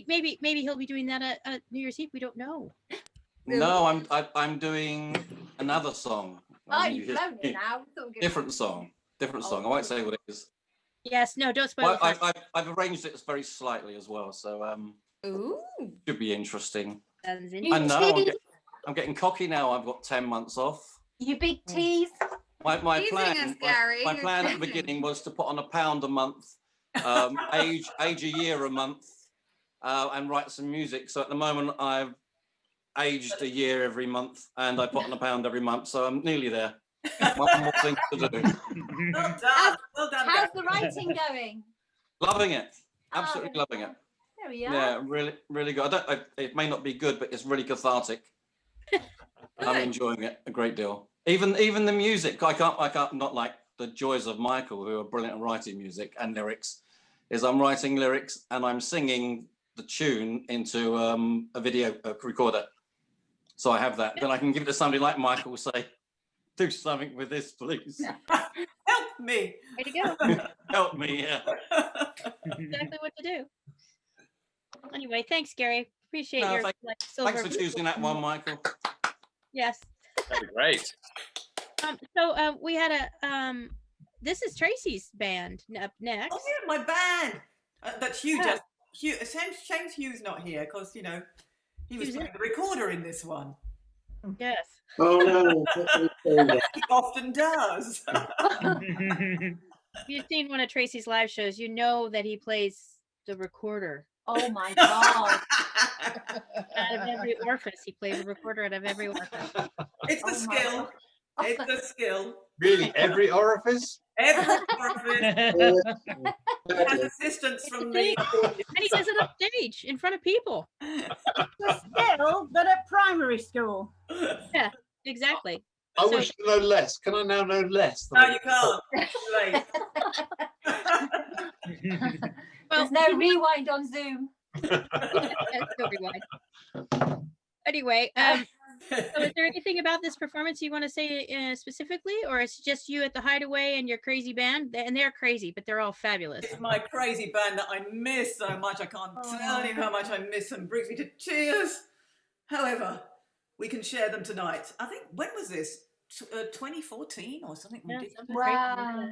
Speaker 1: Maybe he'll be doing that at New Year's Eve. We don't know.
Speaker 21: No, I'm doing another song.
Speaker 13: Oh, you've blown it now.
Speaker 21: Different song. I won't say what it is.
Speaker 1: Yes, no, don't spoil it.
Speaker 21: I've arranged it very slightly as well, so
Speaker 8: Ooh.
Speaker 21: should be interesting.
Speaker 1: Sounds
Speaker 21: I know. I'm getting cocky now. I've got 10 months off.
Speaker 13: You big tease.
Speaker 21: My
Speaker 8: Teasing
Speaker 21: plan.
Speaker 8: us, Gary.
Speaker 21: My
Speaker 8: You're
Speaker 21: plan at the
Speaker 8: teasing.
Speaker 21: beginning was to put on £1 a month, age a year a month, and write some music. So at the moment, I've aged a year every month, and I put on £1 every month. So I'm nearly there. One more thing to do.
Speaker 5: Well done. Well done.
Speaker 13: How's the writing going?
Speaker 21: Loving it. Absolutely loving it.
Speaker 13: There we are.
Speaker 21: Yeah, really, really good. It may not be good, but it's really cathartic. I'm enjoying it a great deal. Even the music, I can't not like the joys of Michael, who are brilliant at writing music and lyrics, is I'm writing lyrics and I'm singing the tune into a video recorder. So I have that. Then I can give it to somebody like Michael, say, do something with this, please.
Speaker 5: Help me.
Speaker 1: Way to go.
Speaker 21: Help me, yeah.
Speaker 1: Exactly what to do. Anyway, thanks, Gary. Appreciate
Speaker 21: No,
Speaker 1: your silver.
Speaker 21: Thanks for choosing that one, Michael.
Speaker 1: Yes.
Speaker 15: That'd be great.
Speaker 1: So we had a this is Tracy's band up next.
Speaker 5: Oh yeah, my band. That Hugh just James Hughes not here because he was playing the recorder in this one.
Speaker 1: Yes.
Speaker 10: Oh no.
Speaker 5: He often does.
Speaker 1: If you've seen one of Tracy's live shows, you know that he plays the recorder.
Speaker 6: Oh my God.
Speaker 1: Out of every orifice, he plays a recorder out of every orifice.
Speaker 5: It's a skill. It's a skill.
Speaker 19: Really, every orifice?
Speaker 5: Every orifice. Has assistance from the.
Speaker 1: And he does it on stage in front of people.
Speaker 3: The skill, but at primary school.
Speaker 1: Yeah, exactly.
Speaker 19: I wish to know less. Can I now know less?
Speaker 5: No, you can't. Right.
Speaker 6: There's no rewind on Zoom.
Speaker 1: No rewind. Anyway, so is there anything about this performance you want to say specifically, or it's just you at the Hideaway and your crazy band? And they're crazy, but they're all fabulous.
Speaker 5: It's my crazy band that I miss so much. I can't tell you how much I miss them. Brings me to tears. However, we can share them tonight. I think, when was this? 2014 or something ridiculous.
Speaker 6: Wow.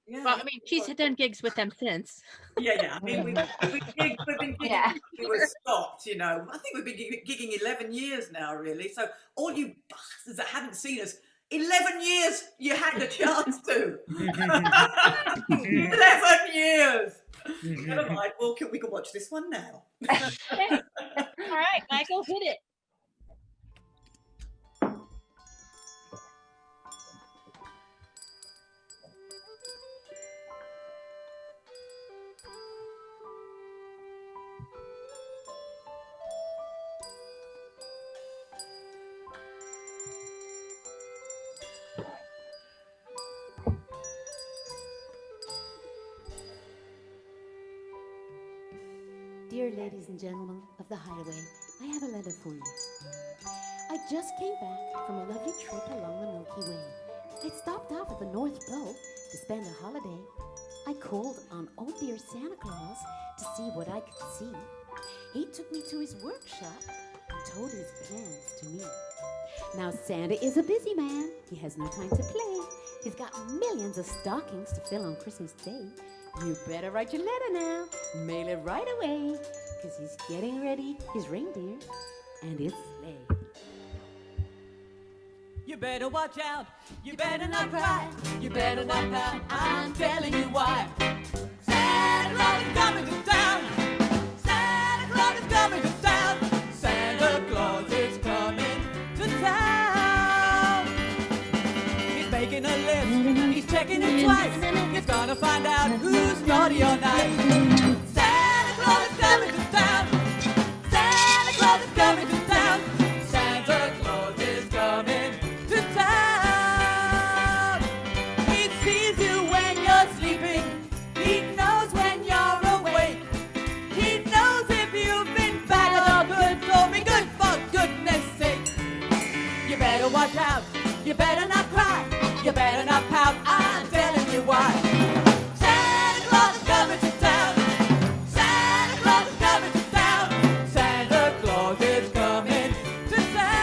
Speaker 5: Yeah.
Speaker 1: Well, I mean, she's done gigs with them since.
Speaker 5: Yeah. I mean, we've been gigging since we were stopped, you know. I think we've been gigging 11 years now, really. So all you bastards that haven't seen us, 11 years you had the chance to. 11 years. Never mind. Well, we can watch this one now.
Speaker 1: All right, Michael, hit it.
Speaker 11: Dear ladies and gentlemen of the Hideaway, I have a letter for you. I just came back from a lovely trip along the Milky Way. I stopped off at the North Pole to spend a holiday. I called on old dear Santa Claus to see what I could see. He took me to his workshop and told his plans to me. Now Santa is a busy man. He has no time to play. He's got millions of stockings to fill on Christmas Day. You better write your letter now, mail it right away, because he's getting ready his reindeer and his sleigh.
Speaker 7: You better watch out, you better not cry, you better not pout, I'm telling you why. Santa Claus is coming to town, Santa Claus is coming to town, Santa Claus is coming to town. He's making a list, he's checking it twice, he's gonna find out who's naughty or nice. Santa Claus is coming to town, Santa Claus is coming to town, Santa Claus is coming to town. He sees you when you're sleeping, he knows when you're awake, he knows if you've been bad or good, so be good for goodness sake. You better watch out, you better not cry, you better not pout, I'm telling you why. Santa Claus is coming to town, Santa Claus is coming to town, Santa Claus is coming to town.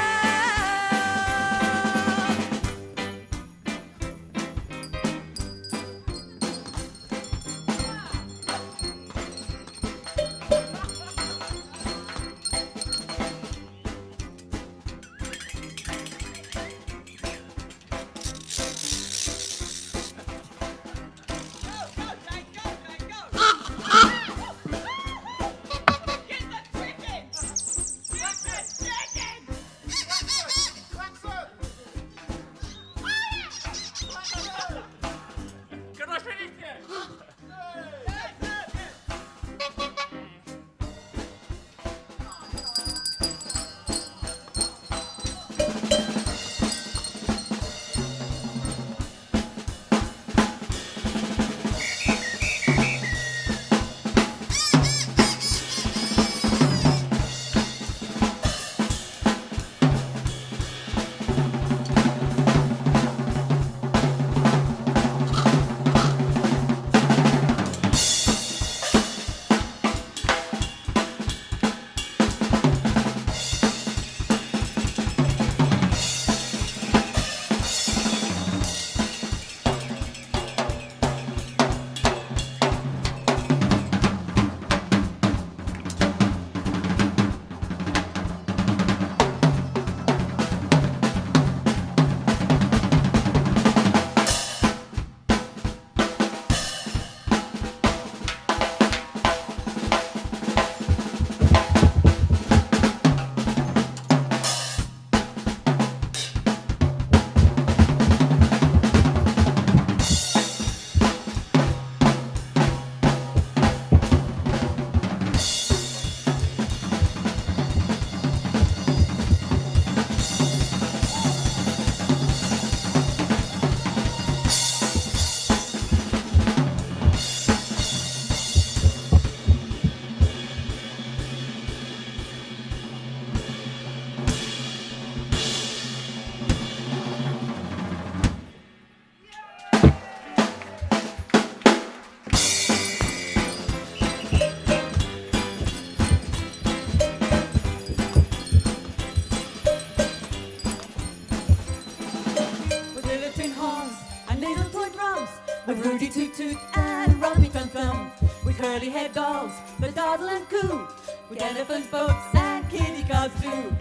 Speaker 7: with Rudy Toot Toot and Rummy Tum Tum, with curly head dolls for Doddle and Coo, with elephant boats and kitty cars too.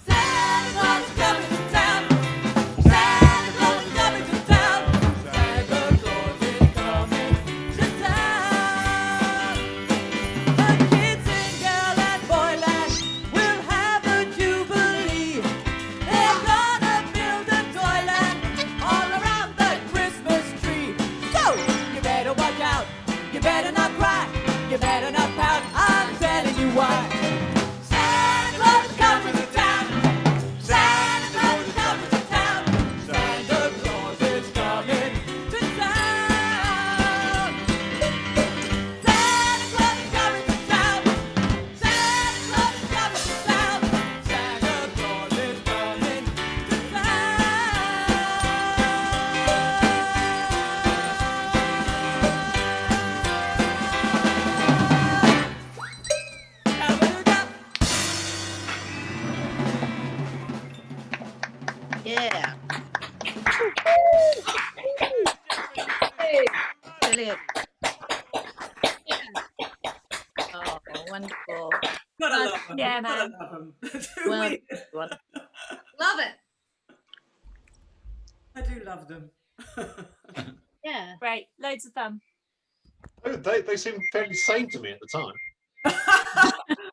Speaker 7: Santa Claus is coming to town. Santa Claus is coming to town. Santa Claus is coming to town. The kids in girl and boyland will have a jubilee. They're gonna build a toyland all around the Christmas tree. So you better watch out. You better not cry. You better not pout. I'm telling you why. Santa Claus is coming to town. Santa Claus is coming to town. Santa Claus is coming to town. Santa Claus is coming to town. Santa Claus is coming to town. Santa Claus is coming to
Speaker 4: Yeah. Brilliant. Oh, wonderful.
Speaker 5: Gotta love them.
Speaker 13: Yeah,
Speaker 5: Gotta
Speaker 13: man.
Speaker 5: love them.
Speaker 4: Well,
Speaker 8: Love it.
Speaker 5: I do love them.
Speaker 1: Yeah.
Speaker 13: Great. Loads of fun.
Speaker 19: Oh, they seem fairly sane to me at the time.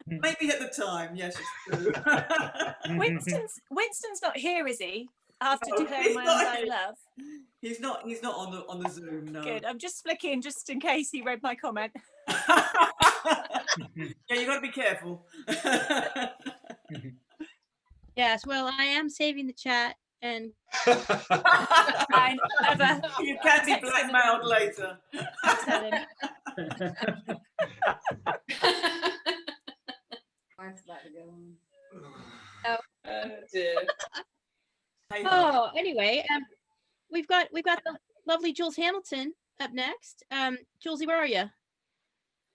Speaker 5: Maybe at the time, yes, it's true.
Speaker 13: Winston's not here, is he? After
Speaker 5: No,
Speaker 13: declaring
Speaker 5: he's
Speaker 13: my
Speaker 5: not
Speaker 13: undying
Speaker 5: here.
Speaker 13: love.
Speaker 5: He's not on the Zoom, no.
Speaker 13: Good. I'm just flicking just in case he read my comment.
Speaker 5: Yeah, you gotta be careful.
Speaker 1: Yes, well, I am saving the chat and
Speaker 13: I never.
Speaker 5: You can be blackmailed later.
Speaker 13: Tell him.
Speaker 8: Wife's about to go on.
Speaker 1: oh,
Speaker 17: dear.
Speaker 1: oh anyway, we've got the lovely Jules Hamilton up next. Julesy, where are you?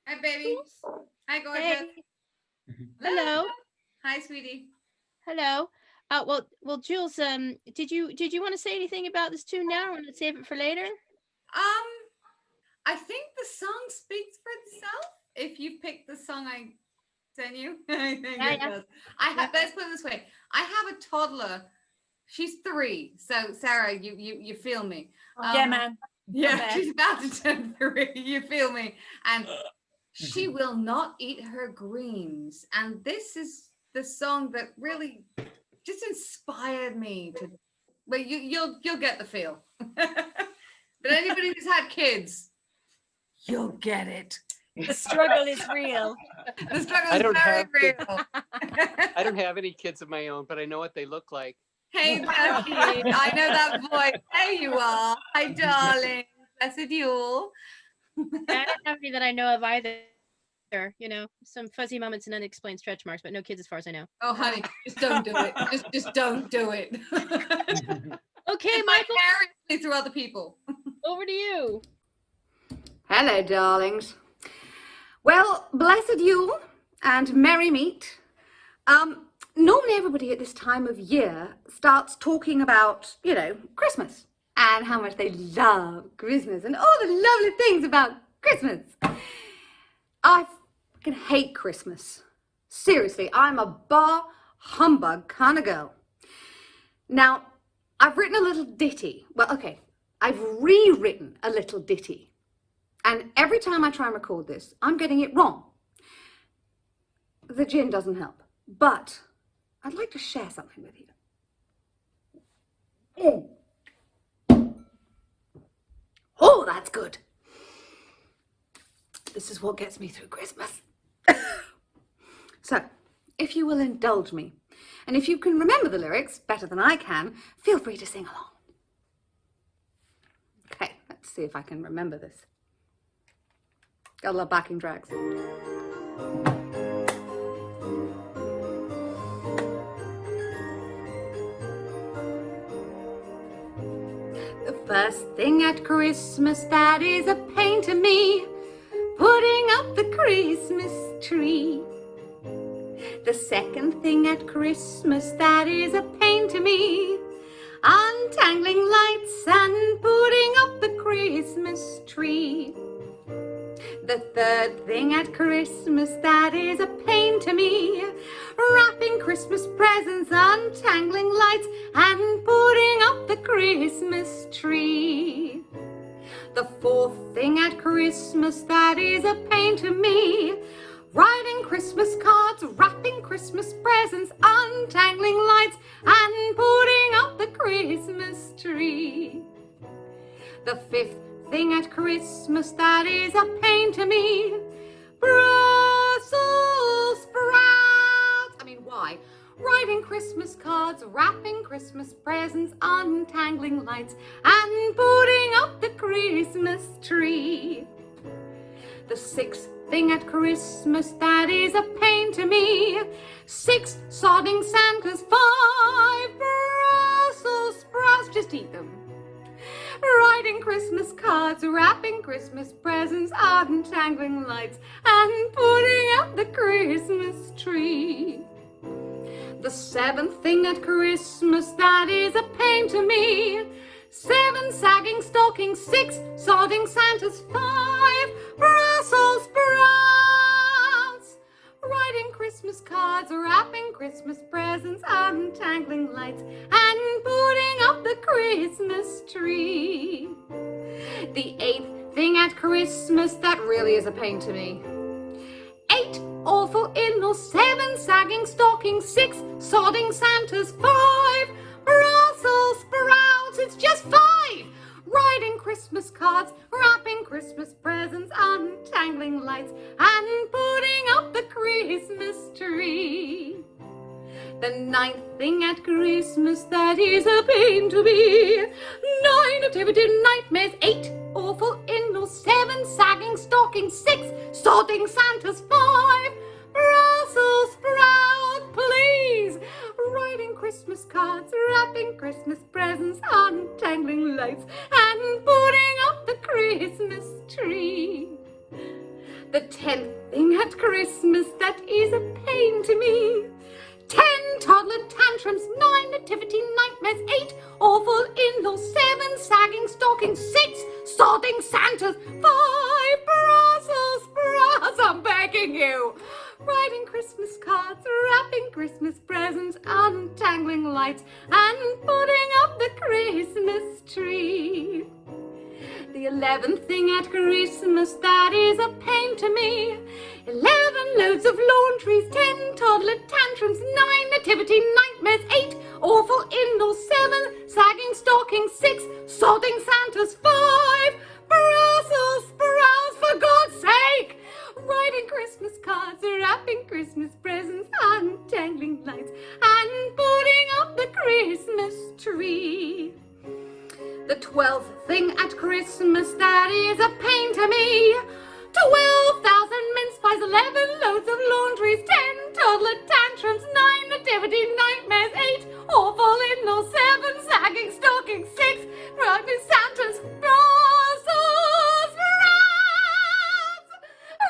Speaker 8: Hi, baby. Hi, gorgeous.
Speaker 1: Hey. Hello.
Speaker 8: Hi, sweetie.
Speaker 1: Hello. Well, Jules, did you want to say anything about this tune now, or want to save it for later?
Speaker 8: I think the song speaks for itself. If you pick the song I sent you, I think it does. Let's put it this way. I have a toddler. She's 3. So Sarah, you feel me?
Speaker 13: Yeah, man.
Speaker 8: Yeah, she's about to turn 3. You feel me? And she will not eat her greens. And this is the song that really just inspired me to. Well, you'll get the feel. But anybody who's had kids, you'll get it.
Speaker 13: The struggle is real.
Speaker 8: The struggle
Speaker 22: I
Speaker 8: is
Speaker 22: don't
Speaker 8: very
Speaker 22: have
Speaker 8: real.
Speaker 22: I don't have any kids of my own, but I know what they look like.
Speaker 8: Hey, Becky, I know that voice. There you are. Hi, darling. Blessed you all.
Speaker 1: I don't have any that I know of either. You know, some fuzzy moments and unexplained stretch marks, but no kids as far as I know.
Speaker 8: Oh, honey, just don't do it. Just don't do it.
Speaker 1: Okay, Michael.
Speaker 8: Vicariously through other people.
Speaker 1: Over to you.
Speaker 12: Hello, darlings. Well, blessed Yule and merry meet. Normally everybody at this time of year starts talking about, Christmas and how much they love Christmas and all the lovely things about Christmas. I fucking hate Christmas. Seriously, I'm a bar humbug kind of girl. Now, I've written a little ditty. Well, okay, I've rewritten a little ditty. And every time I try and record this, I'm getting it wrong. The gin doesn't help. But I'd like to share something with you. Oh, that's good. This is what gets me through Christmas. So, if you will indulge me, and if you can remember the lyrics better than I can, feel free to sing along. Okay, let's see if I can remember this. Gotta love backing tracks. The first thing at Christmas that is a pain to me, putting up the Christmas tree. The second thing at Christmas that is a pain to me, untangling lights and putting up the Christmas The third thing at Christmas that is a pain to me, wrapping Christmas presents, untangling lights, and putting up the Christmas tree. The fourth thing at Christmas that is a pain to me, writing Christmas cards, wrapping Christmas presents, untangling lights, and putting up the Christmas tree. The fifth thing at Christmas that is a pain to me, Brussels sprouts. Why? Writing Christmas cards, wrapping Christmas presents, untangling lights, and putting up the Christmas tree. The sixth thing at Christmas that is a pain to me, 6 sodding Santas, 5 Brussels sprouts, just eat them. Writing Christmas cards, wrapping Christmas presents, untangling lights, and putting up the Christmas tree. The seventh thing at Christmas that is a pain to me, 7 sagging stockings, 6 sodding Santas, 5 Brussels sprouts. Writing Christmas cards, wrapping Christmas presents, untangling lights, and putting up the Christmas tree. The eighth thing at Christmas that really is a pain to me, 8 awful in-laws, 7 sagging stockings, 6 sodding Santas, 5 Brussels sprouts. It's just 5. Writing Christmas cards, wrapping Christmas presents, untangling lights, and putting up the Christmas tree. The ninth thing at Christmas that is a pain to me, 9 nativity nightmares, 8 awful in-laws, 7 sagging stockings, 6 sodding Santas, 5 Brussels sprouts, please. Writing Christmas cards, wrapping Christmas presents, untangling lights, and putting up the Christmas tree. The 10th thing at Christmas that is a pain to me, 10 toddler tantrums, 9 nativity nightmares, 8 awful in-laws, 7 sagging stockings, 6 sodding Santas, 5 Brussels sprouts. I'm begging you. Writing Christmas cards, wrapping Christmas presents, untangling lights, and putting up the Christmas tree. The 11th thing at Christmas that is a pain to me, 11 loads of laundries, 10 toddler tantrums, 9 nativity nightmares, 8 awful in-laws, 7 sagging stockings, 6 sodding Santas, 5 Brussels sprouts, for God's sake. Writing Christmas cards, wrapping Christmas presents, untangling lights, and putting up the Christmas tree. The 12th thing at Christmas that is a pain to me, 12,000 mince pies, 11 loads of laundries, 10 toddler tantrums, 9 nativity nightmares, 8 awful in-laws, 7 sagging stockings, 6 writing Santas, Brussels sprouts.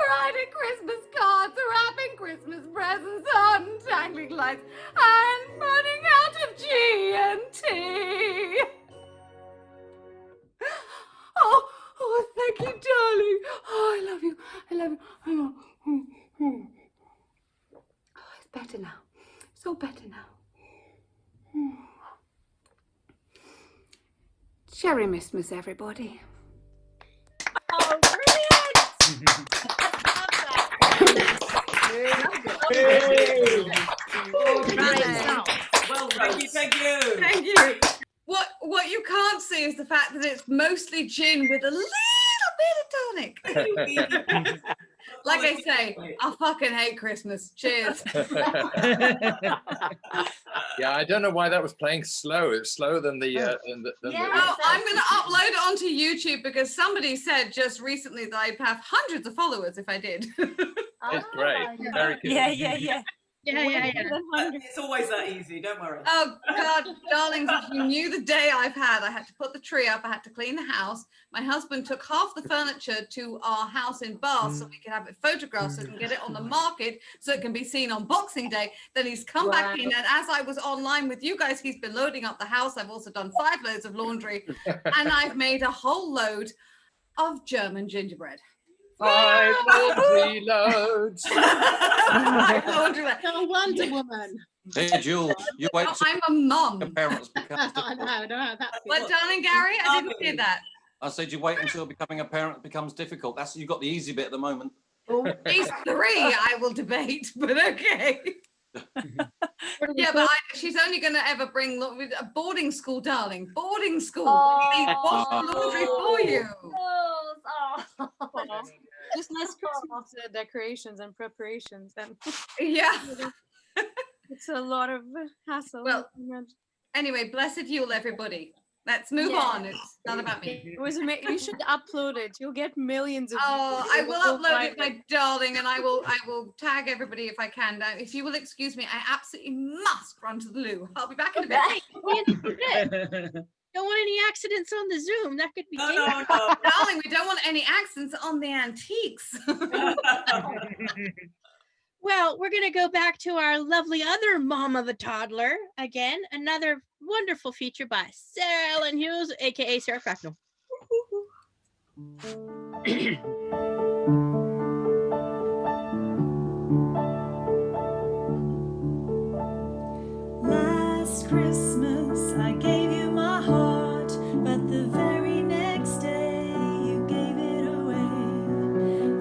Speaker 12: Writing Christmas cards, wrapping Christmas presents, untangling lights, and running out of G&T. Oh, thank you, darling. Oh, I love you. I love you. Oh, it's better now. It's all better now. Cherry Christmas, everybody.
Speaker 13: Oh, brilliant!
Speaker 5: Well, thank you, thank you.
Speaker 8: Thank you. What you can't see is the fact that it's mostly gin with a little bit of tonic. Like I say, I fucking hate Christmas. Cheers.
Speaker 15: Yeah, I don't know why that was playing slow. It's slower than the. Than
Speaker 8: Oh, I'm going to upload it onto YouTube because somebody said just recently that I'd have hundreds of followers if I did.
Speaker 15: It's great. Very good.
Speaker 13: Yeah.
Speaker 5: It's always that easy, don't worry.
Speaker 8: Oh, God, darlings, if you knew the day I've had, I had to put the tree up, I had to clean the house. My husband took half the furniture to our house in Bath so we could have it photographed so we can get it on the market so it can be seen on Boxing Day. Then he's come back in, and as I was online with you guys, he's been loading up the house. I've also done 5 loads of laundry, and I've made a whole load of German gingerbread.
Speaker 22: 5 laundry loads.
Speaker 2: No Wonder Woman.
Speaker 21: Hey, Jules, you wait till
Speaker 8: I'm a mum.
Speaker 21: your parents become
Speaker 2: I know how that
Speaker 8: What,
Speaker 2: feels.
Speaker 8: darling Gary? I didn't hear that.
Speaker 21: I said you wait until becoming a parent becomes difficult. That's you've got the easy bit at the moment.
Speaker 8: He's 3, I will debate, but okay. Yeah, but she's only going to ever bring a boarding school, darling. Boarding school. They wash the laundry for you.
Speaker 2: Just less Christmas decorations and preparations. Then.
Speaker 8: Yeah.
Speaker 2: It's a lot of hassle.
Speaker 8: Well, anyway, blessed Yule, everybody. Let's move on. It's not about me.
Speaker 2: It was amazing. You should upload it. You'll get millions of.
Speaker 8: Oh, I will upload it, my darling, and I will tag everybody if I can. Now, if you will excuse me, I absolutely must run to the loo. I'll be back in a bit.
Speaker 1: Don't want any accidents on the Zoom. That could be
Speaker 8: No. Darling, we don't want any accidents on the antiques.
Speaker 1: Well, we're going to go back to our lovely other mom of a toddler. Again, another wonderful feature by Sarah Ellen Hughes, aka Sarah Cracknell.
Speaker 9: Last Christmas I gave you my heart, but the very next day you gave it away.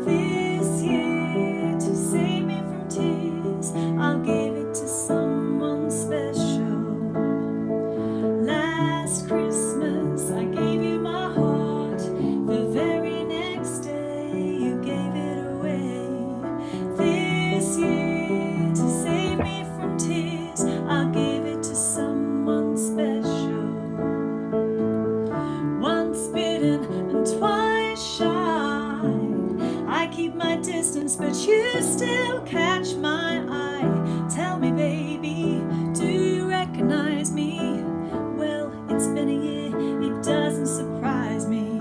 Speaker 9: This year, to save me from tears, I'll give it to someone special. Last Christmas I gave you my heart, the very next day you gave it away. This year, to save me from tears, I'll give it to someone special. Once bitten and twice shy, I keep my distance, but you still catch my eye. Tell me, baby, do you recognize me? Well, it's been a year, it doesn't surprise me.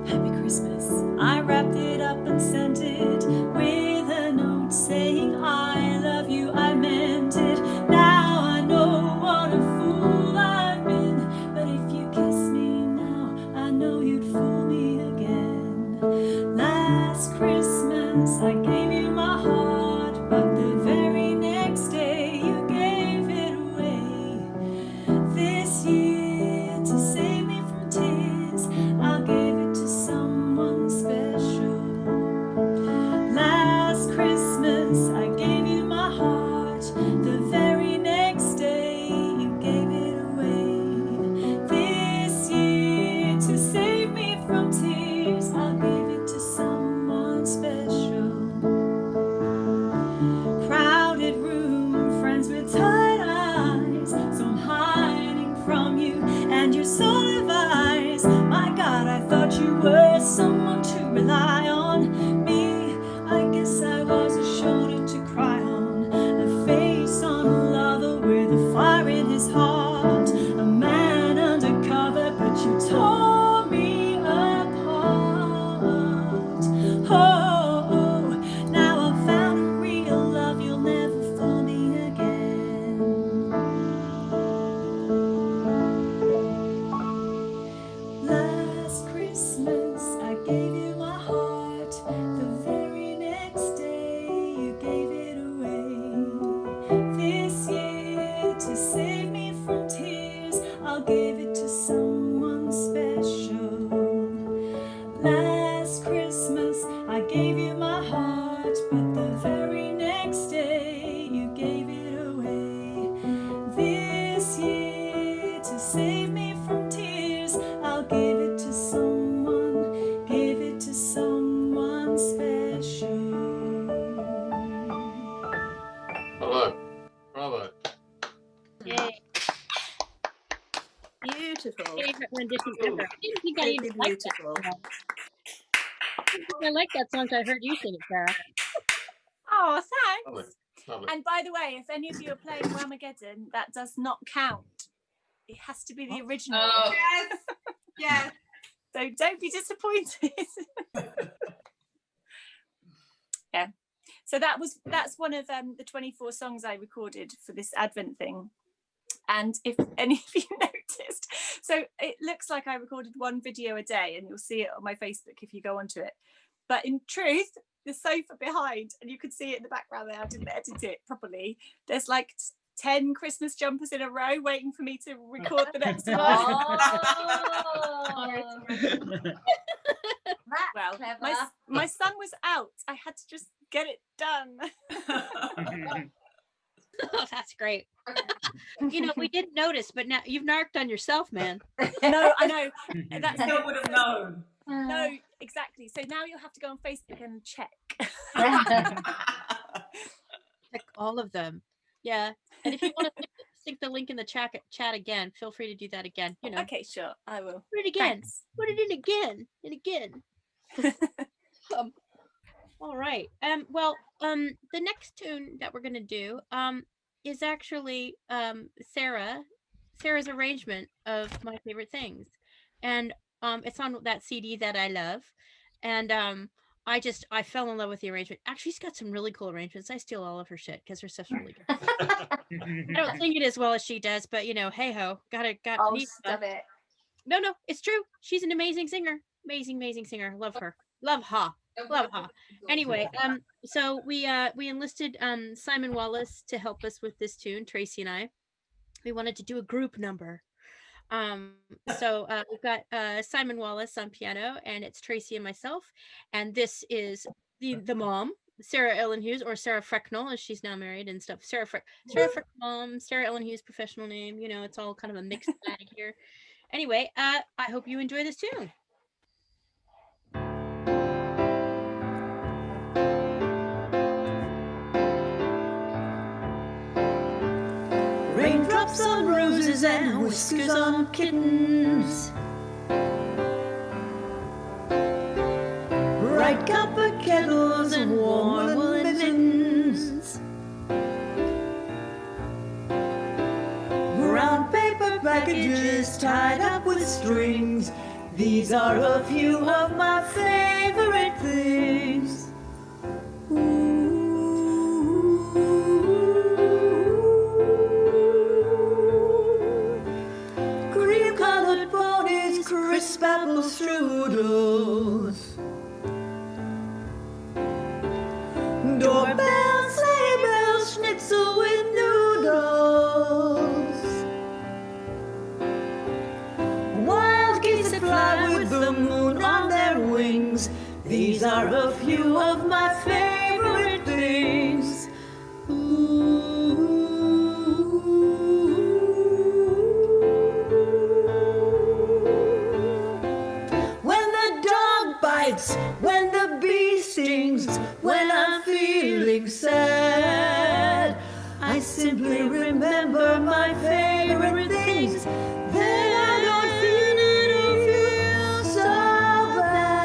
Speaker 9: Happy Christmas. I wrapped it up and sent it with a note saying I love you, I meant it. Now I know what a fool I've been, but if you kiss me now, I know you'd fool me again. Last Christmas I gave you my heart, but the very next day you gave it away. This year, to save me from tears, I'll give it to someone special. Last Christmas I gave you my heart, the very next day you gave it away. This year, to save me from tears, I'll give it to someone special. Crowded room, friends with tight eyes, so I'm hiding from you and your soul of eyes. My God, I thought you were someone to rely on. Me, I guess I was a shoulder to cry on, a face on a lover with a fire in his heart, a man undercover, but you tore me apart. Oh, now I've found a real love, you'll never fool me again. Last Christmas I gave you my heart, the very next day you gave it away. This year, to save me from tears, I'll give it to someone special. Last Christmas I gave you my heart, but the very next day you gave it away. This year, to save me from tears, I'll give it to someone, give it to someone special.
Speaker 19: Hello. Bravo.
Speaker 1: Yay.
Speaker 13: Beautiful.
Speaker 1: Favorite rendition ever. I didn't think I even liked that.
Speaker 13: Beautiful.
Speaker 1: I like that song, so I heard you sing it, Sarah.
Speaker 13: Oh,
Speaker 19: Lovely.
Speaker 13: thanks.
Speaker 19: Lovely.
Speaker 13: And by the way, if any of you are playing Whamageddon, that does not count. It has to be the original.
Speaker 8: Oh. Yes. Yes.
Speaker 13: So don't be disappointed. Yeah. So that's one of the 24 songs I recorded for this Advent thing. And if any of you noticed, so it looks like I recorded one video a day, and you'll see it on my Facebook if you go onto it. But in truth, the sofa behind, and you could see it in the background there, I didn't edit it properly. There's like 10 Christmas jumpers in a row waiting for me to record the next one. Well, my son was out. I had to just get it done.
Speaker 1: Oh, that's great. You know, we didn't notice, but now you've narked on yourself, man.
Speaker 13: No, I know. That's
Speaker 5: Still would have known.
Speaker 13: No, exactly. So now you'll have to go on Facebook and check.
Speaker 1: Check all of them. Yeah. And if you want to stick the link in the chat again, feel free to do that again. You know.
Speaker 13: Okay, sure. I will.
Speaker 1: Put it again.
Speaker 13: Thanks.
Speaker 1: Put it in again and again. All right. The next tune that we're gonna do is actually Sarah's arrangement of My Favorite Things, and it's on that CD that I love, and I fell in love with the arrangement. Actually, she's got some really cool arrangements. I steal all of her shit because her stuff's really good. I don't sing it as well as she does, but you know, hey ho, got
Speaker 6: Oh, stop it.
Speaker 1: No, it's true. She's an amazing singer. Amazing singer. Love her. Love her. Anyway, so we enlisted Simon Wallace to help us with this tune. Tracy and I, we wanted to do a group number. So we've got Simon Wallace on piano, and it's Tracy and myself, and this is the mom, Sarah Ellen Hughes, or Sarah Frecknell, as she's now married and stuff. Sarah Frecknell mom, Sarah Ellen Hughes professional name. You know, it's all kind of a mixed bag here. Anyway, I hope you enjoy this tune.
Speaker 9: Raindrops on roses and whiskers on kittens, bright copper kettles and warm woolen mittens, brown paper packages tied up with strings. These are a few of my favorite things. Cream-colored ponies, crisp apple strudels, doorbells, sleigh bells, schnitzel with noodles, wild geese that fly with the moon on their wings. These are a few of my favorite things. When the bee stings, when I'm feeling sad, I simply remember my favorite things. Then I don't feel so bad.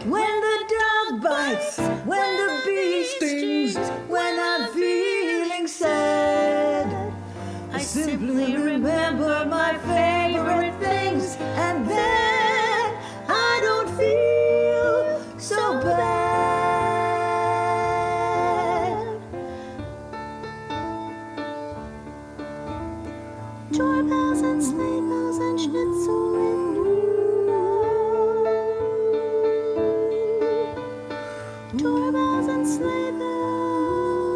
Speaker 9: When the dog bites, when the bee stings, when I'm feeling sad, I simply remember my favorite things, and then I don't feel so bad. Doorbells and sleigh bells and schnitzel and doorbells and sleigh bells,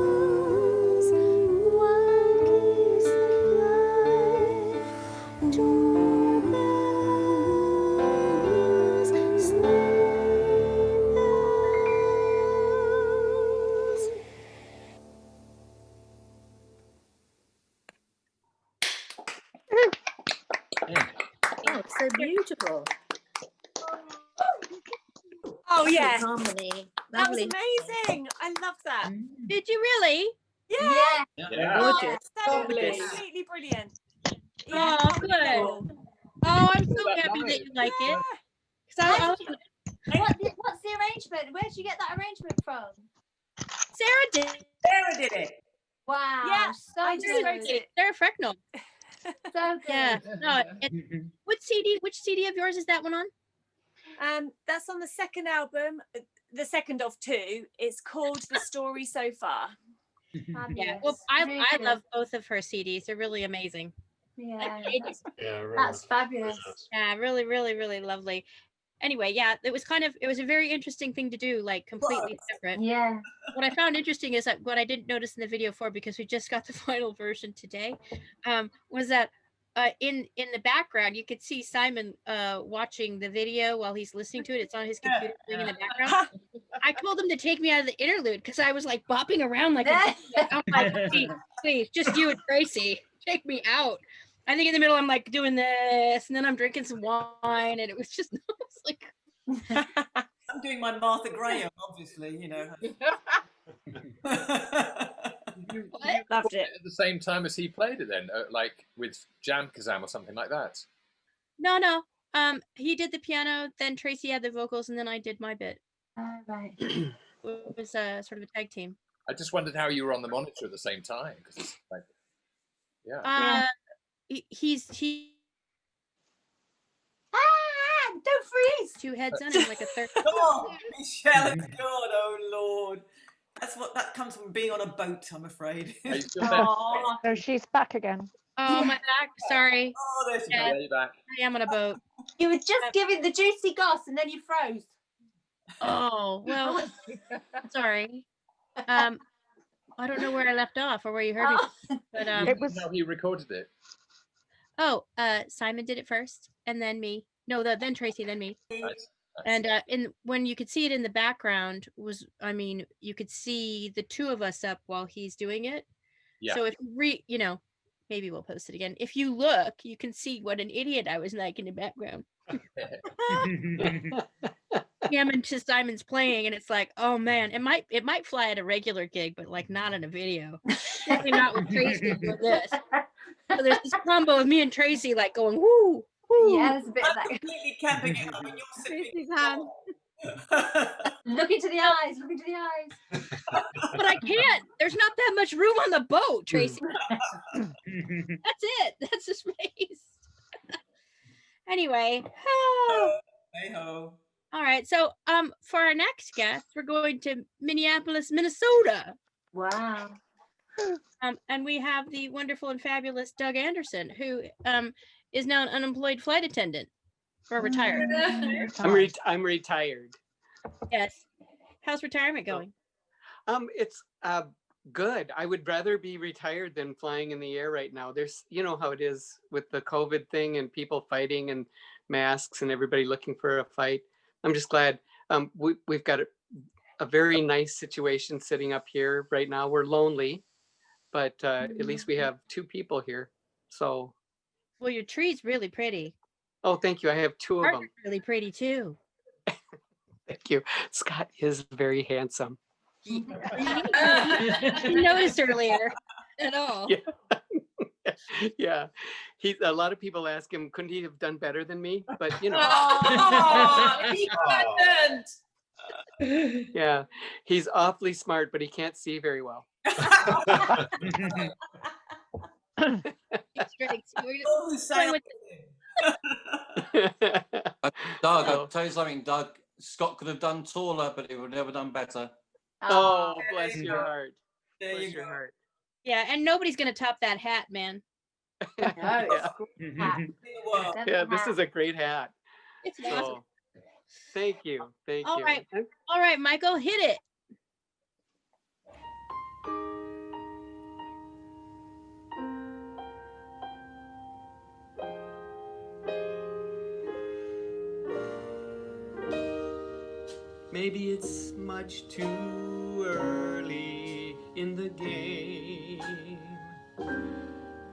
Speaker 9: wild geese that fly, doorbells, sleigh bells.
Speaker 4: Oh, it's so beautiful.
Speaker 13: Oh yeah,
Speaker 6: Harmony.
Speaker 13: that was
Speaker 6: Lovely.
Speaker 13: amazing. I love that.
Speaker 1: Did you really?
Speaker 13: Yeah.
Speaker 21: Yeah.
Speaker 13: Gorgeous. So
Speaker 17: Lovely.
Speaker 13: completely brilliant.
Speaker 1: Oh, good.
Speaker 13: Wonderful.
Speaker 1: Oh, I'm so
Speaker 15: that
Speaker 1: happy that
Speaker 15: live.
Speaker 1: you like it.
Speaker 13: How
Speaker 1: So,
Speaker 13: did you- what's the arrangement? Where did you get that arrangement from?
Speaker 1: Sarah did.
Speaker 5: Sarah did it.
Speaker 13: Wow.
Speaker 6: Yeah,
Speaker 13: so
Speaker 6: I
Speaker 13: good.
Speaker 6: just wrote it.
Speaker 1: Sarah Frecknell.
Speaker 6: So good.
Speaker 1: Yeah. No, which CD of yours is that one on?
Speaker 13: That's on the second album, the second of two. It's called The Story So Far.
Speaker 1: Yeah. Well, I love both of her CDs. They're really amazing.
Speaker 6: Yeah.
Speaker 19: Yeah, really
Speaker 6: That's
Speaker 19: nice.
Speaker 6: fabulous.
Speaker 1: Yeah, really, really, really lovely. Anyway, yeah, it was a very interesting thing to do, like completely separate.
Speaker 6: Yeah.
Speaker 1: What I found interesting is that what I didn't notice in the video for, because we just got the final version today, was that in the background you could see Simon watching the video while he's listening to it. It's on his computer playing in the background. I told him to take me out of the interlude because I was like bopping around like I'm like, please, just you and Tracy, take me out. I think in the middle I'm like doing this, and then I'm drinking some wine, and it was just it's like
Speaker 5: I'm doing my Martha Graham, obviously, you know.
Speaker 15: You
Speaker 13: Loved it
Speaker 15: at the same time as he played it, then, like with Jam Kazam or something like that.
Speaker 1: no. He did the piano, then Tracy had the vocals, and then I did my bit.
Speaker 6: Right.
Speaker 1: It was sort of a tag team.
Speaker 15: I just wondered how you were on the monitor at the same time, because it's like, yeah.
Speaker 1: He
Speaker 6: don't freeze.
Speaker 1: 2 heads on him like a third.
Speaker 5: Oh, Mychelle is good. Oh Lord, that comes from being on a boat, I'm afraid.
Speaker 14: So she's back again.
Speaker 1: Oh, my back. Sorry.
Speaker 5: Oh, there's
Speaker 1: Yeah,
Speaker 15: Way back.
Speaker 1: I am on a boat.
Speaker 6: You were just giving the juicy goss and then you froze.
Speaker 1: Oh, well, sorry. I don't know where I left off or where you heard me, but
Speaker 15: It was how he recorded it.
Speaker 1: Simon did it first, and then me. No, then Tracy, then me.
Speaker 15: Nice.
Speaker 1: And when you could see it in the background was, I mean, you could see the two of us up while he's doing it.
Speaker 15: Yeah.
Speaker 1: So if maybe we'll post it again. If you look, you can see what an idiot I was like in the background. Him and Simon's playing, and it's like, oh man, it might fly at a regular gig, but like not in a video. Definitely not with Tracy doing this. So there's this combo of me and Tracy like going woo. Woo.
Speaker 6: Yeah, there's a bit of that.
Speaker 5: Completely camping it up in your
Speaker 1: Tracy's hand.
Speaker 6: Look into the eyes. Look into the eyes.
Speaker 1: But I can't. There's not that much room on the boat, Tracy. That's it. That's the space. Anyway.
Speaker 5: Hey ho.
Speaker 1: All right. So for our next guest, we're going to Minneapolis, Minnesota.
Speaker 6: Wow.
Speaker 1: And we have the wonderful and fabulous Doug Anderson, who is now an unemployed flight attendant or retired.
Speaker 22: I'm retired.
Speaker 1: Yes. How's retirement going?
Speaker 22: It's good. I would rather be retired than flying in the air right now. There's, you know how it is with the COVID thing and people fighting and masks and everybody looking for a fight. I'm just glad we've got a very nice situation sitting up here right now. We're lonely, but at least we have 2 people here. So.
Speaker 1: Well, your tree's really pretty.
Speaker 22: Oh, thank you. I have 2 of them.
Speaker 1: Really pretty too.
Speaker 22: Thank you. Scott is very handsome.
Speaker 1: I noticed earlier at all.
Speaker 22: Yeah. Yeah. A lot of people ask him, couldn't he have done better than me? But you know.
Speaker 5: He couldn't.
Speaker 22: Yeah. He's awfully smart, but he can't see very well.
Speaker 21: Doug, I'll tell you something, Doug. Scott could have done taller, but he would never done better.
Speaker 22: Oh, bless your heart.
Speaker 5: Bless
Speaker 22: your heart.
Speaker 1: Yeah, and nobody's gonna top that hat, man.
Speaker 22: Yeah. Yeah, this is a great hat.
Speaker 1: It's awesome.
Speaker 22: Thank you. Thank
Speaker 1: All
Speaker 22: you.
Speaker 1: right. All right, Michael, hit it.
Speaker 7: Maybe it's much too early in the game.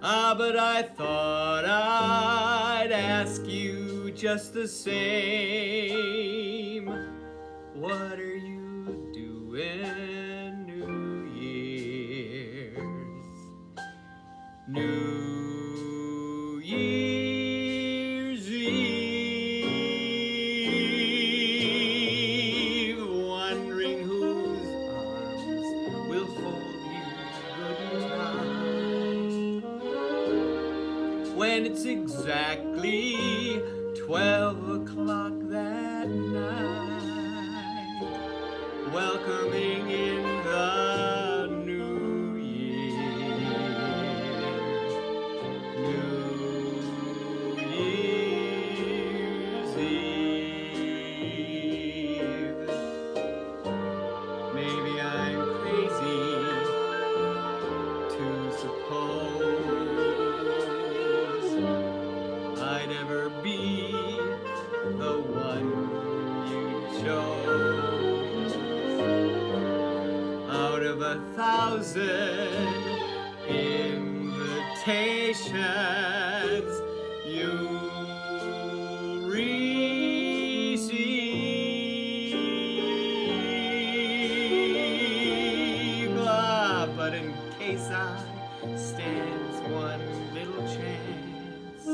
Speaker 7: But I thought I'd ask you just the same. What are you doing New Year? when it's exactly 12 o'clock that night, welcoming in the new year. New Year's Eve. Maybe I'm crazy to suppose I'd ever be the one you chose out of 1,000 invitations you receive. But in case I stands one little chance,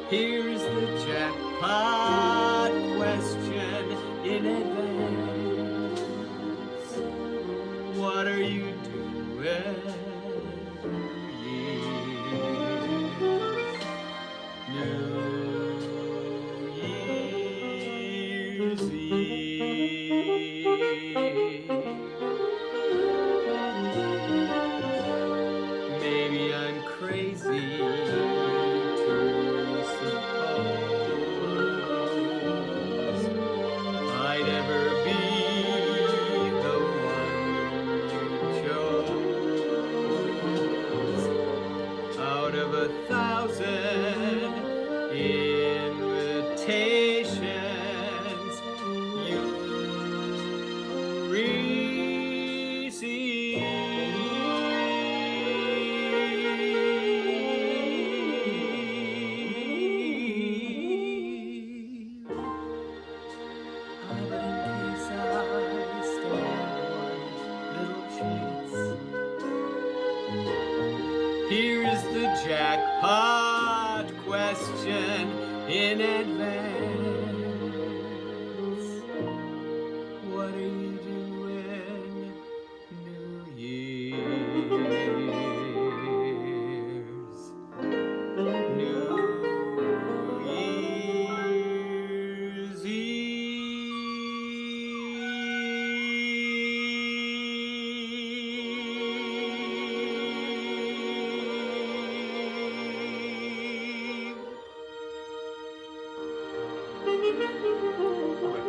Speaker 7: here's the jackpot question in advance. What are you doing? New Year's Eve. Maybe I'm crazy to suppose I'd ever be the one you chose out of 1,000 invitations you receive. Here's the jackpot question in advance. What are you doing, New Year's? New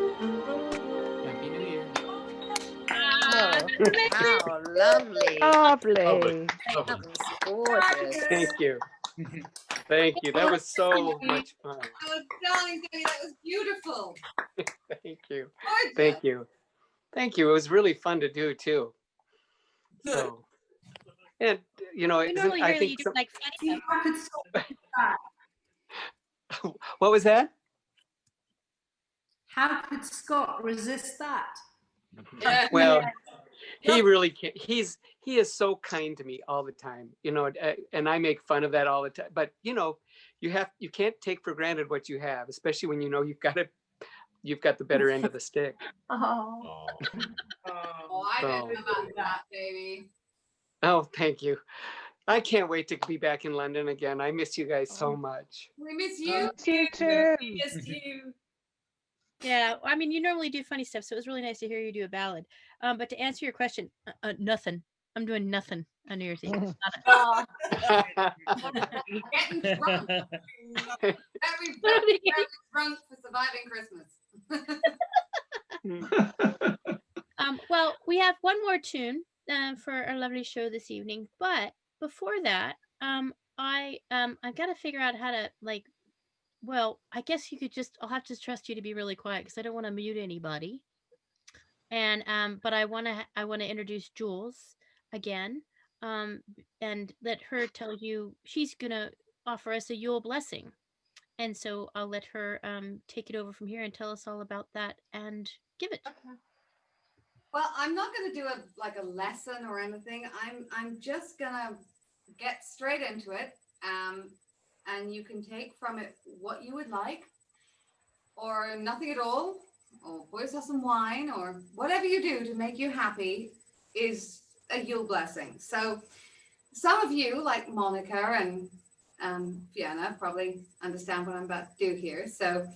Speaker 7: Year's Happy New Year.
Speaker 4: Wow, lovely.
Speaker 14: Lovely.
Speaker 4: That was gorgeous.
Speaker 22: Thank you. Thank you. That was so much fun.
Speaker 8: Oh, darling Debbie, that was beautiful.
Speaker 22: Thank you.
Speaker 8: Gorgeous.
Speaker 22: Thank you. Thank you. It was really fun to do too. So, and you know,
Speaker 1: We normally
Speaker 22: I
Speaker 1: hear that
Speaker 22: think
Speaker 1: you do
Speaker 22: some,
Speaker 1: like funny stuff.
Speaker 22: what was that?
Speaker 3: How could Scott resist that?
Speaker 22: Well, he really can't. He is so kind to me all the time, you know, and I make fun of that all the time. But you know, you can't take for granted what you have, especially when you know you've got the better end of the stick.
Speaker 8: Oh, I didn't know about that, baby.
Speaker 22: Oh, thank you. I can't wait to be back in London again. I miss you guys so much.
Speaker 8: We miss you.
Speaker 14: You too.
Speaker 8: We missed you.
Speaker 1: Yeah, I mean, you normally do funny stuff, so it was really nice to hear you do a ballad. But to answer your question, nothing. I'm doing nothing on New Year's Eve.
Speaker 8: Getting drunk. Very drunk for surviving Christmas.
Speaker 1: Well, we have one more tune for our lovely show this evening, but before that, I've got to figure out how to well, I guess I'll have to trust you to be really quiet because I don't want to mute anybody. And but I want to introduce Jules again, and let her tell you she's gonna offer us a Yule blessing, and so I'll let her take it over from here and tell us all about that and give it.
Speaker 8: Okay. Well, I'm not going to do a lesson or anything. I'm just gonna get straight into it. And you can take from it what you would like, or nothing at all, or pour yourself some wine, or whatever you do to make you happy is a Yule blessing. So some of you, like Monica and
Speaker 12: Fiona probably understand what I'm about to do here. So,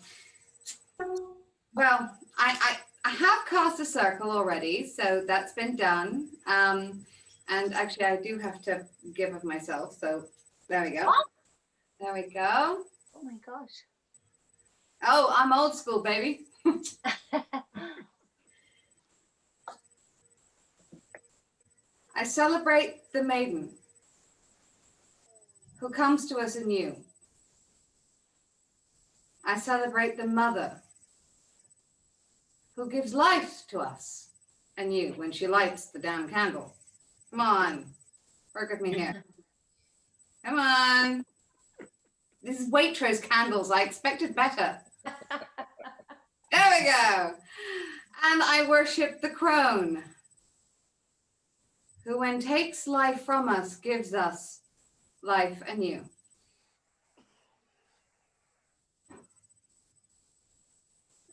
Speaker 12: well, I have cast a circle already, so that's been done. And actually, I do have to give of myself. So there we go.
Speaker 6: What?
Speaker 12: There we go.
Speaker 6: Oh my gosh.
Speaker 12: Oh, I'm old school, baby. I celebrate the maiden who comes to us anew. I celebrate the mother who gives life to us anew when she lights the damn candle. Come on, work with me here. Come on. This is Waitrose candles. I expected better. There we go. And I worship the crone, who when takes life from us, gives us life anew.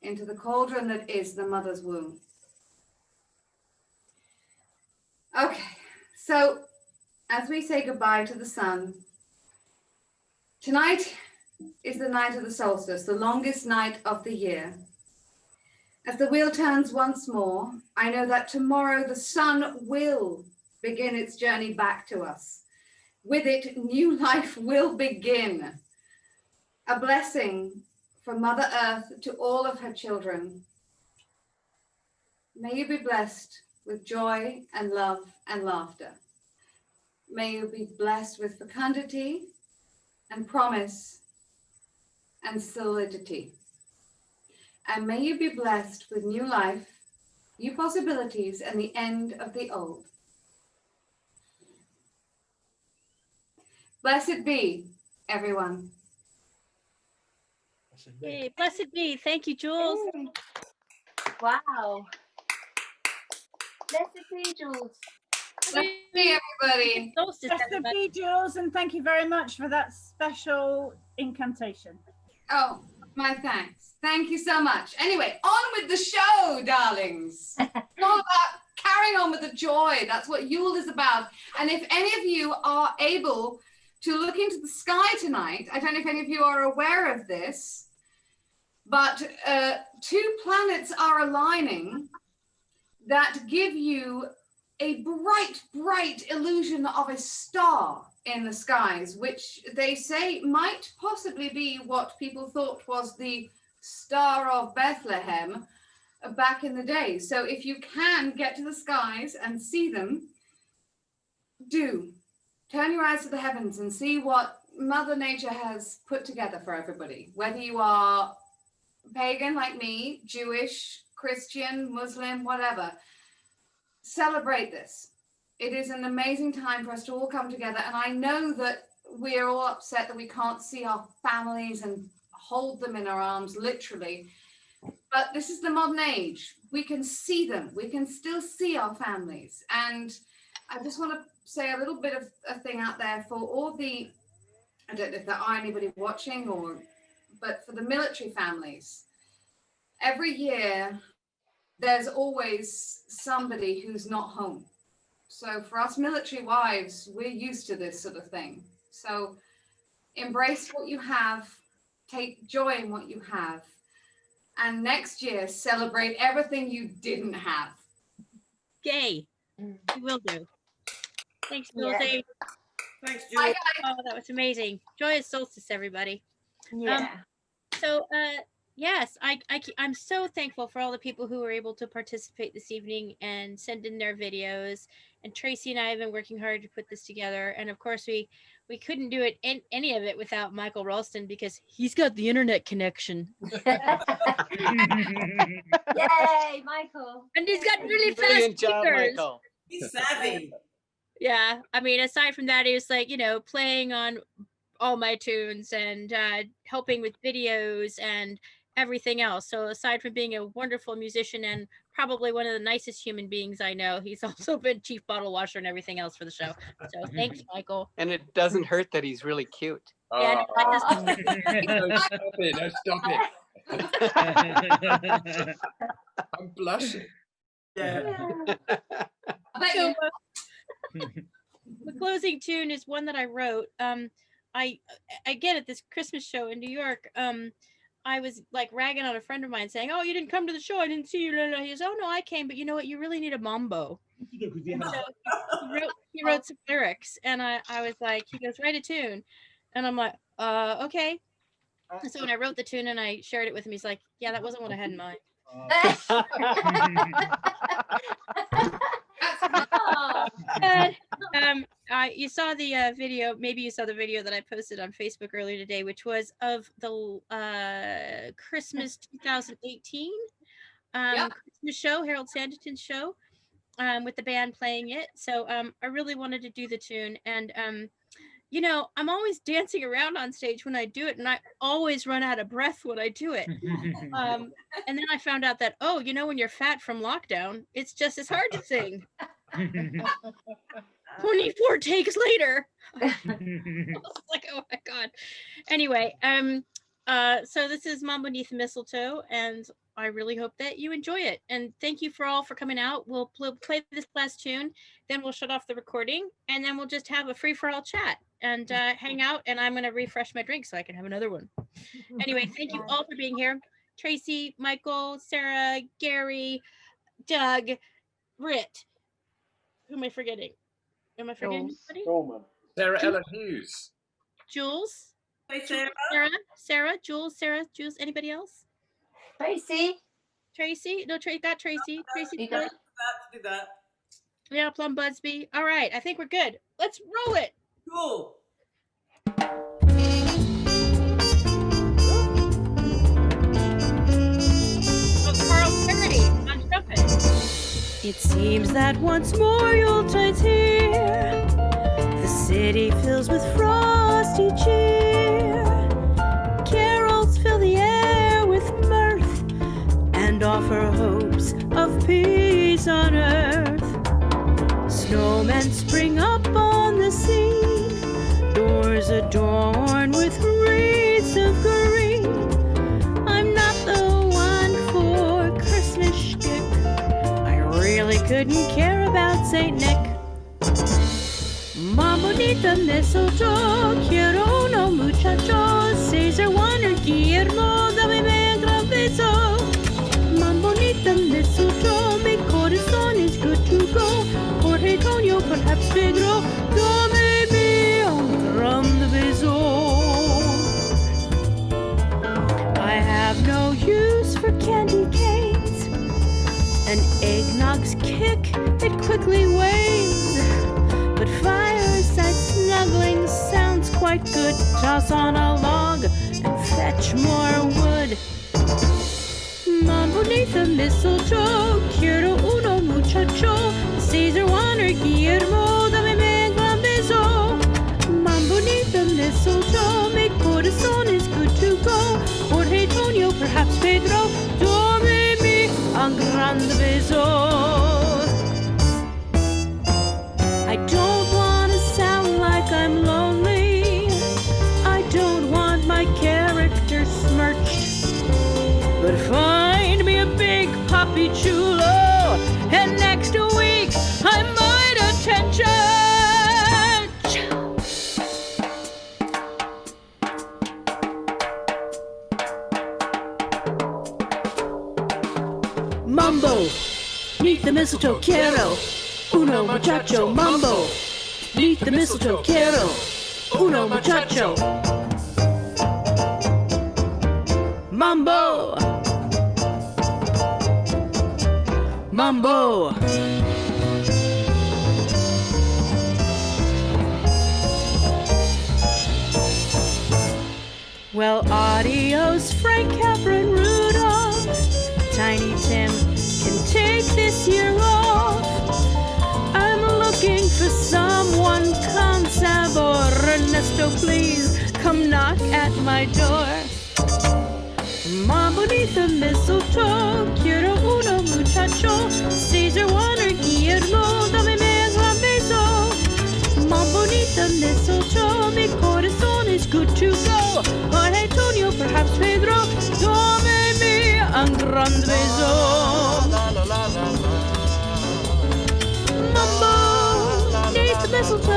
Speaker 12: Into the cauldron that is the mother's womb. Okay, so as we say goodbye to the sun, tonight is the night of the solstice, the longest night of the year. As the wheel turns once more, I know that tomorrow the sun will begin its journey back to us. With it, new life will begin. A blessing from Mother Earth to all of her children. May you be blessed with joy and love and laughter. May you be blessed with fecundity and promise and solidity. And may you be blessed with new life, new possibilities, and the end of the old. Blessed be, everyone.
Speaker 1: Hey, blessed be. Thank you, Jules.
Speaker 6: Wow. Blessed be, Jules.
Speaker 12: Blessed be, everybody.
Speaker 3: Blessed be, Jules, and thank you very much for that special incantation.
Speaker 12: Oh, my thanks. Thank you so much. Anyway, on with the show, darlings. It's all about carrying on with the joy. That's what Yule is about. And if any of you are able to look into the sky tonight, I don't know if any of you are aware of this, but 2 planets are aligning that give you a bright, bright illusion of a star in the skies, which they say might possibly be what people thought was the Star of Bethlehem back in the day. So if you can get to the skies and see them, do. Turn your eyes to the heavens and see what Mother Nature has put together for everybody. Whether you are pagan like me, Jewish, Christian, Muslim, whatever, celebrate this. It is an amazing time for us to all come together. And I know that we're all upset that we can't see our families and hold them in our arms, literally. But this is the modern age. We can see them. We can still see our families. And I just want to say a little bit of a thing out there for all the, I don't know if there are anybody watching but for the military families, every year there's always somebody who's not home. So for us military wives, we're used to this sort of thing. So embrace what you have, take joy in what you have, and next year celebrate everything you didn't have.
Speaker 1: Yay. We will do. Thanks, Jules.
Speaker 12: Yeah.
Speaker 1: Thanks,
Speaker 12: Jules. Bye,
Speaker 1: Oh, that was amazing. Joyous solstice, everybody.
Speaker 6: Yeah.
Speaker 1: Yes, I'm so thankful for all the people who were able to participate this evening and send in their videos. And Tracy and I have been working hard to put this together. And of course, we couldn't do it any of it without Michael Roulston because he's got the internet connection.
Speaker 6: Yay, Michael.
Speaker 1: And he's got really
Speaker 22: Brilliant
Speaker 1: fast
Speaker 22: job,
Speaker 1: fingers.
Speaker 22: Michael.
Speaker 5: He's savvy.
Speaker 1: Yeah, I mean, aside from that, he was like, playing on all my tunes and helping with videos and everything else. So aside from being a wonderful musician and probably one of the nicest human beings I know, he's also been chief bottle washer and everything else for the show. So thanks, Michael.
Speaker 22: And it doesn't hurt that he's really cute.
Speaker 1: Yeah,
Speaker 15: No, stop it. I'm blushing.
Speaker 1: So, the closing tune is one that I wrote. again at this Christmas show in New York, I was like ragging on a friend of mine saying, "Oh, you didn't come to the show. I didn't see you." He goes, "Oh no, I came, but you know what? You really need a mambo." So he wrote some lyrics, and I was like, he goes, "Write a tune," and I'm like, okay. So when I wrote the tune and I shared it with him, he's like, "Yeah, that wasn't what I had in mind." And you saw the video. Maybe you saw the video that I posted on Facebook earlier today, which was of the Christmas 2018 Christmas show, Harold Sanditon's show, with the band playing it. So I really wanted to do the tune, and you know, I'm always dancing around on stage when I do it, and I always run out of breath when I do it. And then I found out that, oh, you know, when you're fat from lockdown, it's just as hard to sing. 24 takes later. I was like, oh my God. Anyway, so this is Mambo Beneath the Mistletoe, and I really hope that you enjoy it. And thank you all for coming out. We'll play this last tune, then we'll shut off the recording, and then we'll just have a free-for-all chat and hang out, and I'm going to refresh my drink so I can have another one. Anyway, thank you all for being here. Tracy, Michael, Sarah, Gary, Doug, Ritt. Who am I forgetting? Am I forgetting anybody?
Speaker 15: Coleman. Sarah Ellen Hughes.
Speaker 1: Jules.
Speaker 5: Hey, Sarah.
Speaker 1: Sarah, Jules, anybody else? Tracy? No, got Tracy. Tracy, good.
Speaker 5: Do that.
Speaker 1: Yeah, Plum, Busby. All right, I think we're good. Let's roll it.
Speaker 5: Cool.
Speaker 1: Oh, Karl's parody on trumpet.
Speaker 9: It seems that once more Yuletide's here. The city fills with frosty cheer. Carols fill the air with mirth and offer hopes of peace on earth. Snowmen spring up on the scene, doors adorned with wreaths of green. I'm not the one for Christmas shtick. I really couldn't care about Saint Nick. Mambo beneath the mistletoe, quiero uno muchacho, Caesar, Juan, or Guillermo, dame un gran beso. Mambo beneath the mistletoe, mi corazón is good to go. Jorge, Tonio, perhaps Pedro, dame un gran beso. I have no use for candy canes, and eggnog's kick, it quickly wanes. But fireside snuggling sounds quite good. Toss on a log and fetch more wood. Mambo beneath the mistletoe, quiero uno muchacho, Caesar, Juan, or Guillermo, dame un gran beso. Mambo beneath the mistletoe, mi corazón is good to go. Jorge, Tonio, perhaps Pedro, dame un gran beso. I don't want to sound like I'm lonely. I don't want my character smirched. But find me a big poppy chulo, and next week I might attend church. Mambo, neath the mistletoe, quiero uno muchacho. Mambo, neath the mistletoe, quiero uno muchacho. Mambo, mambo. Well, adios, Frank, Catherine, Rudolph. Tiny Tim can take this year off. I'm looking for someone. Con sabor, Ernesto, please come knock at my door. Mambo beneath the mistletoe, quiero uno muchacho, Caesar, Juan, or Guillermo, dame un gran beso. Mambo beneath the mistletoe, mi corazón is good to go. Jorge, Tonio, perhaps Pedro, dame un gran beso. Mambo beneath the mistletoe,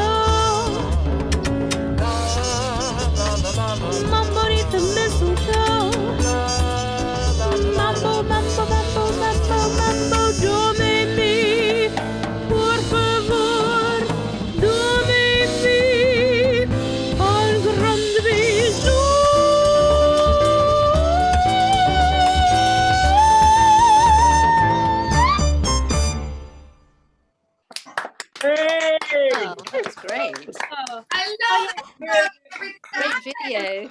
Speaker 4: great.
Speaker 1: Oh,
Speaker 8: I love it.
Speaker 4: Great video.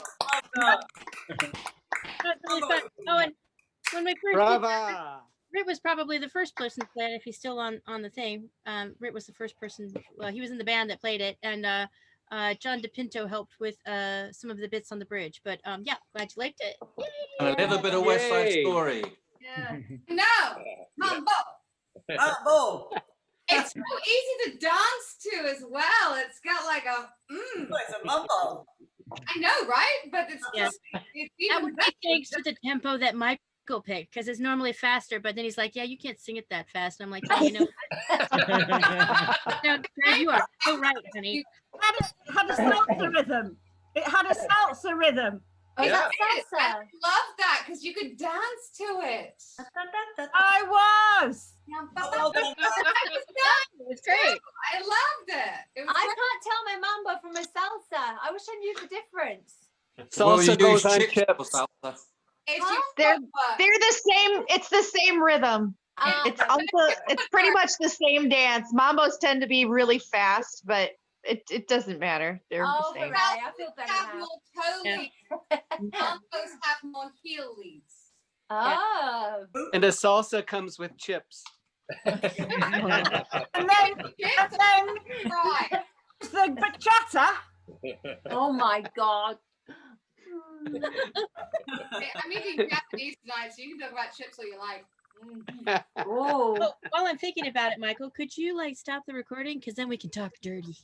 Speaker 1: that's really fun. Oh, and when we first
Speaker 22: Brava.
Speaker 1: Ritt was probably the first person to play it, if he's still on the thing. Ritt was the first person. Well, he was in the band that played it, and John DePinto helped with some of the bits on the bridge. But yeah, glad you liked it. Yay!
Speaker 21: And a little bit of West Side
Speaker 22: Yay.
Speaker 21: Story.
Speaker 8: Yeah. No, mambo.
Speaker 5: Mambo.
Speaker 8: It's so easy to dance to as well. It's got like a
Speaker 5: It's a mambo.
Speaker 8: I know, right? But it's
Speaker 1: Yeah.
Speaker 8: just it's
Speaker 1: That
Speaker 8: even
Speaker 1: would
Speaker 8: better.
Speaker 1: be thanks to the tempo that Michael picked, because it's normally faster. But then he's like, "Yeah, you can't sing it that fast." And I'm like, "Yeah, you know, no, Greg, you are so right, honey."
Speaker 3: Had a salsa rhythm. It had a salsa rhythm.
Speaker 8: Oh,
Speaker 6: Is that
Speaker 8: I
Speaker 6: salsa?
Speaker 8: love that because you could dance to it.
Speaker 3: I was.
Speaker 1: It was great.
Speaker 8: I loved it. It was
Speaker 6: I
Speaker 8: great.
Speaker 6: can't tell my mambo from a salsa. I wish I knew the difference.
Speaker 21: Well, you
Speaker 22: Salsa
Speaker 21: use
Speaker 22: goes on
Speaker 21: chips
Speaker 22: chips.
Speaker 21: for salsa.
Speaker 8: It's your
Speaker 16: They're
Speaker 8: footwork.
Speaker 16: they're the same. It's the same rhythm.
Speaker 6: Oh,
Speaker 16: It's
Speaker 6: okay.
Speaker 16: also it's pretty much the same dance. Mambos tend to be really fast, but it doesn't matter. They're
Speaker 6: Oh,
Speaker 16: the same.
Speaker 6: hooray. I feel better
Speaker 8: have
Speaker 6: now.
Speaker 8: more toe leads. Mambos have more heel leads.
Speaker 6: Oh.
Speaker 22: And a salsa comes with chips.
Speaker 3: And then
Speaker 8: Right.
Speaker 3: it's the bachata.
Speaker 6: Oh my God.
Speaker 8: I'm eating Japanese tonight, so you can talk about chips all you like.
Speaker 6: Oh.
Speaker 1: Well, while I'm thinking about it, Michael, could you like stop the recording? Because then we can talk dirty.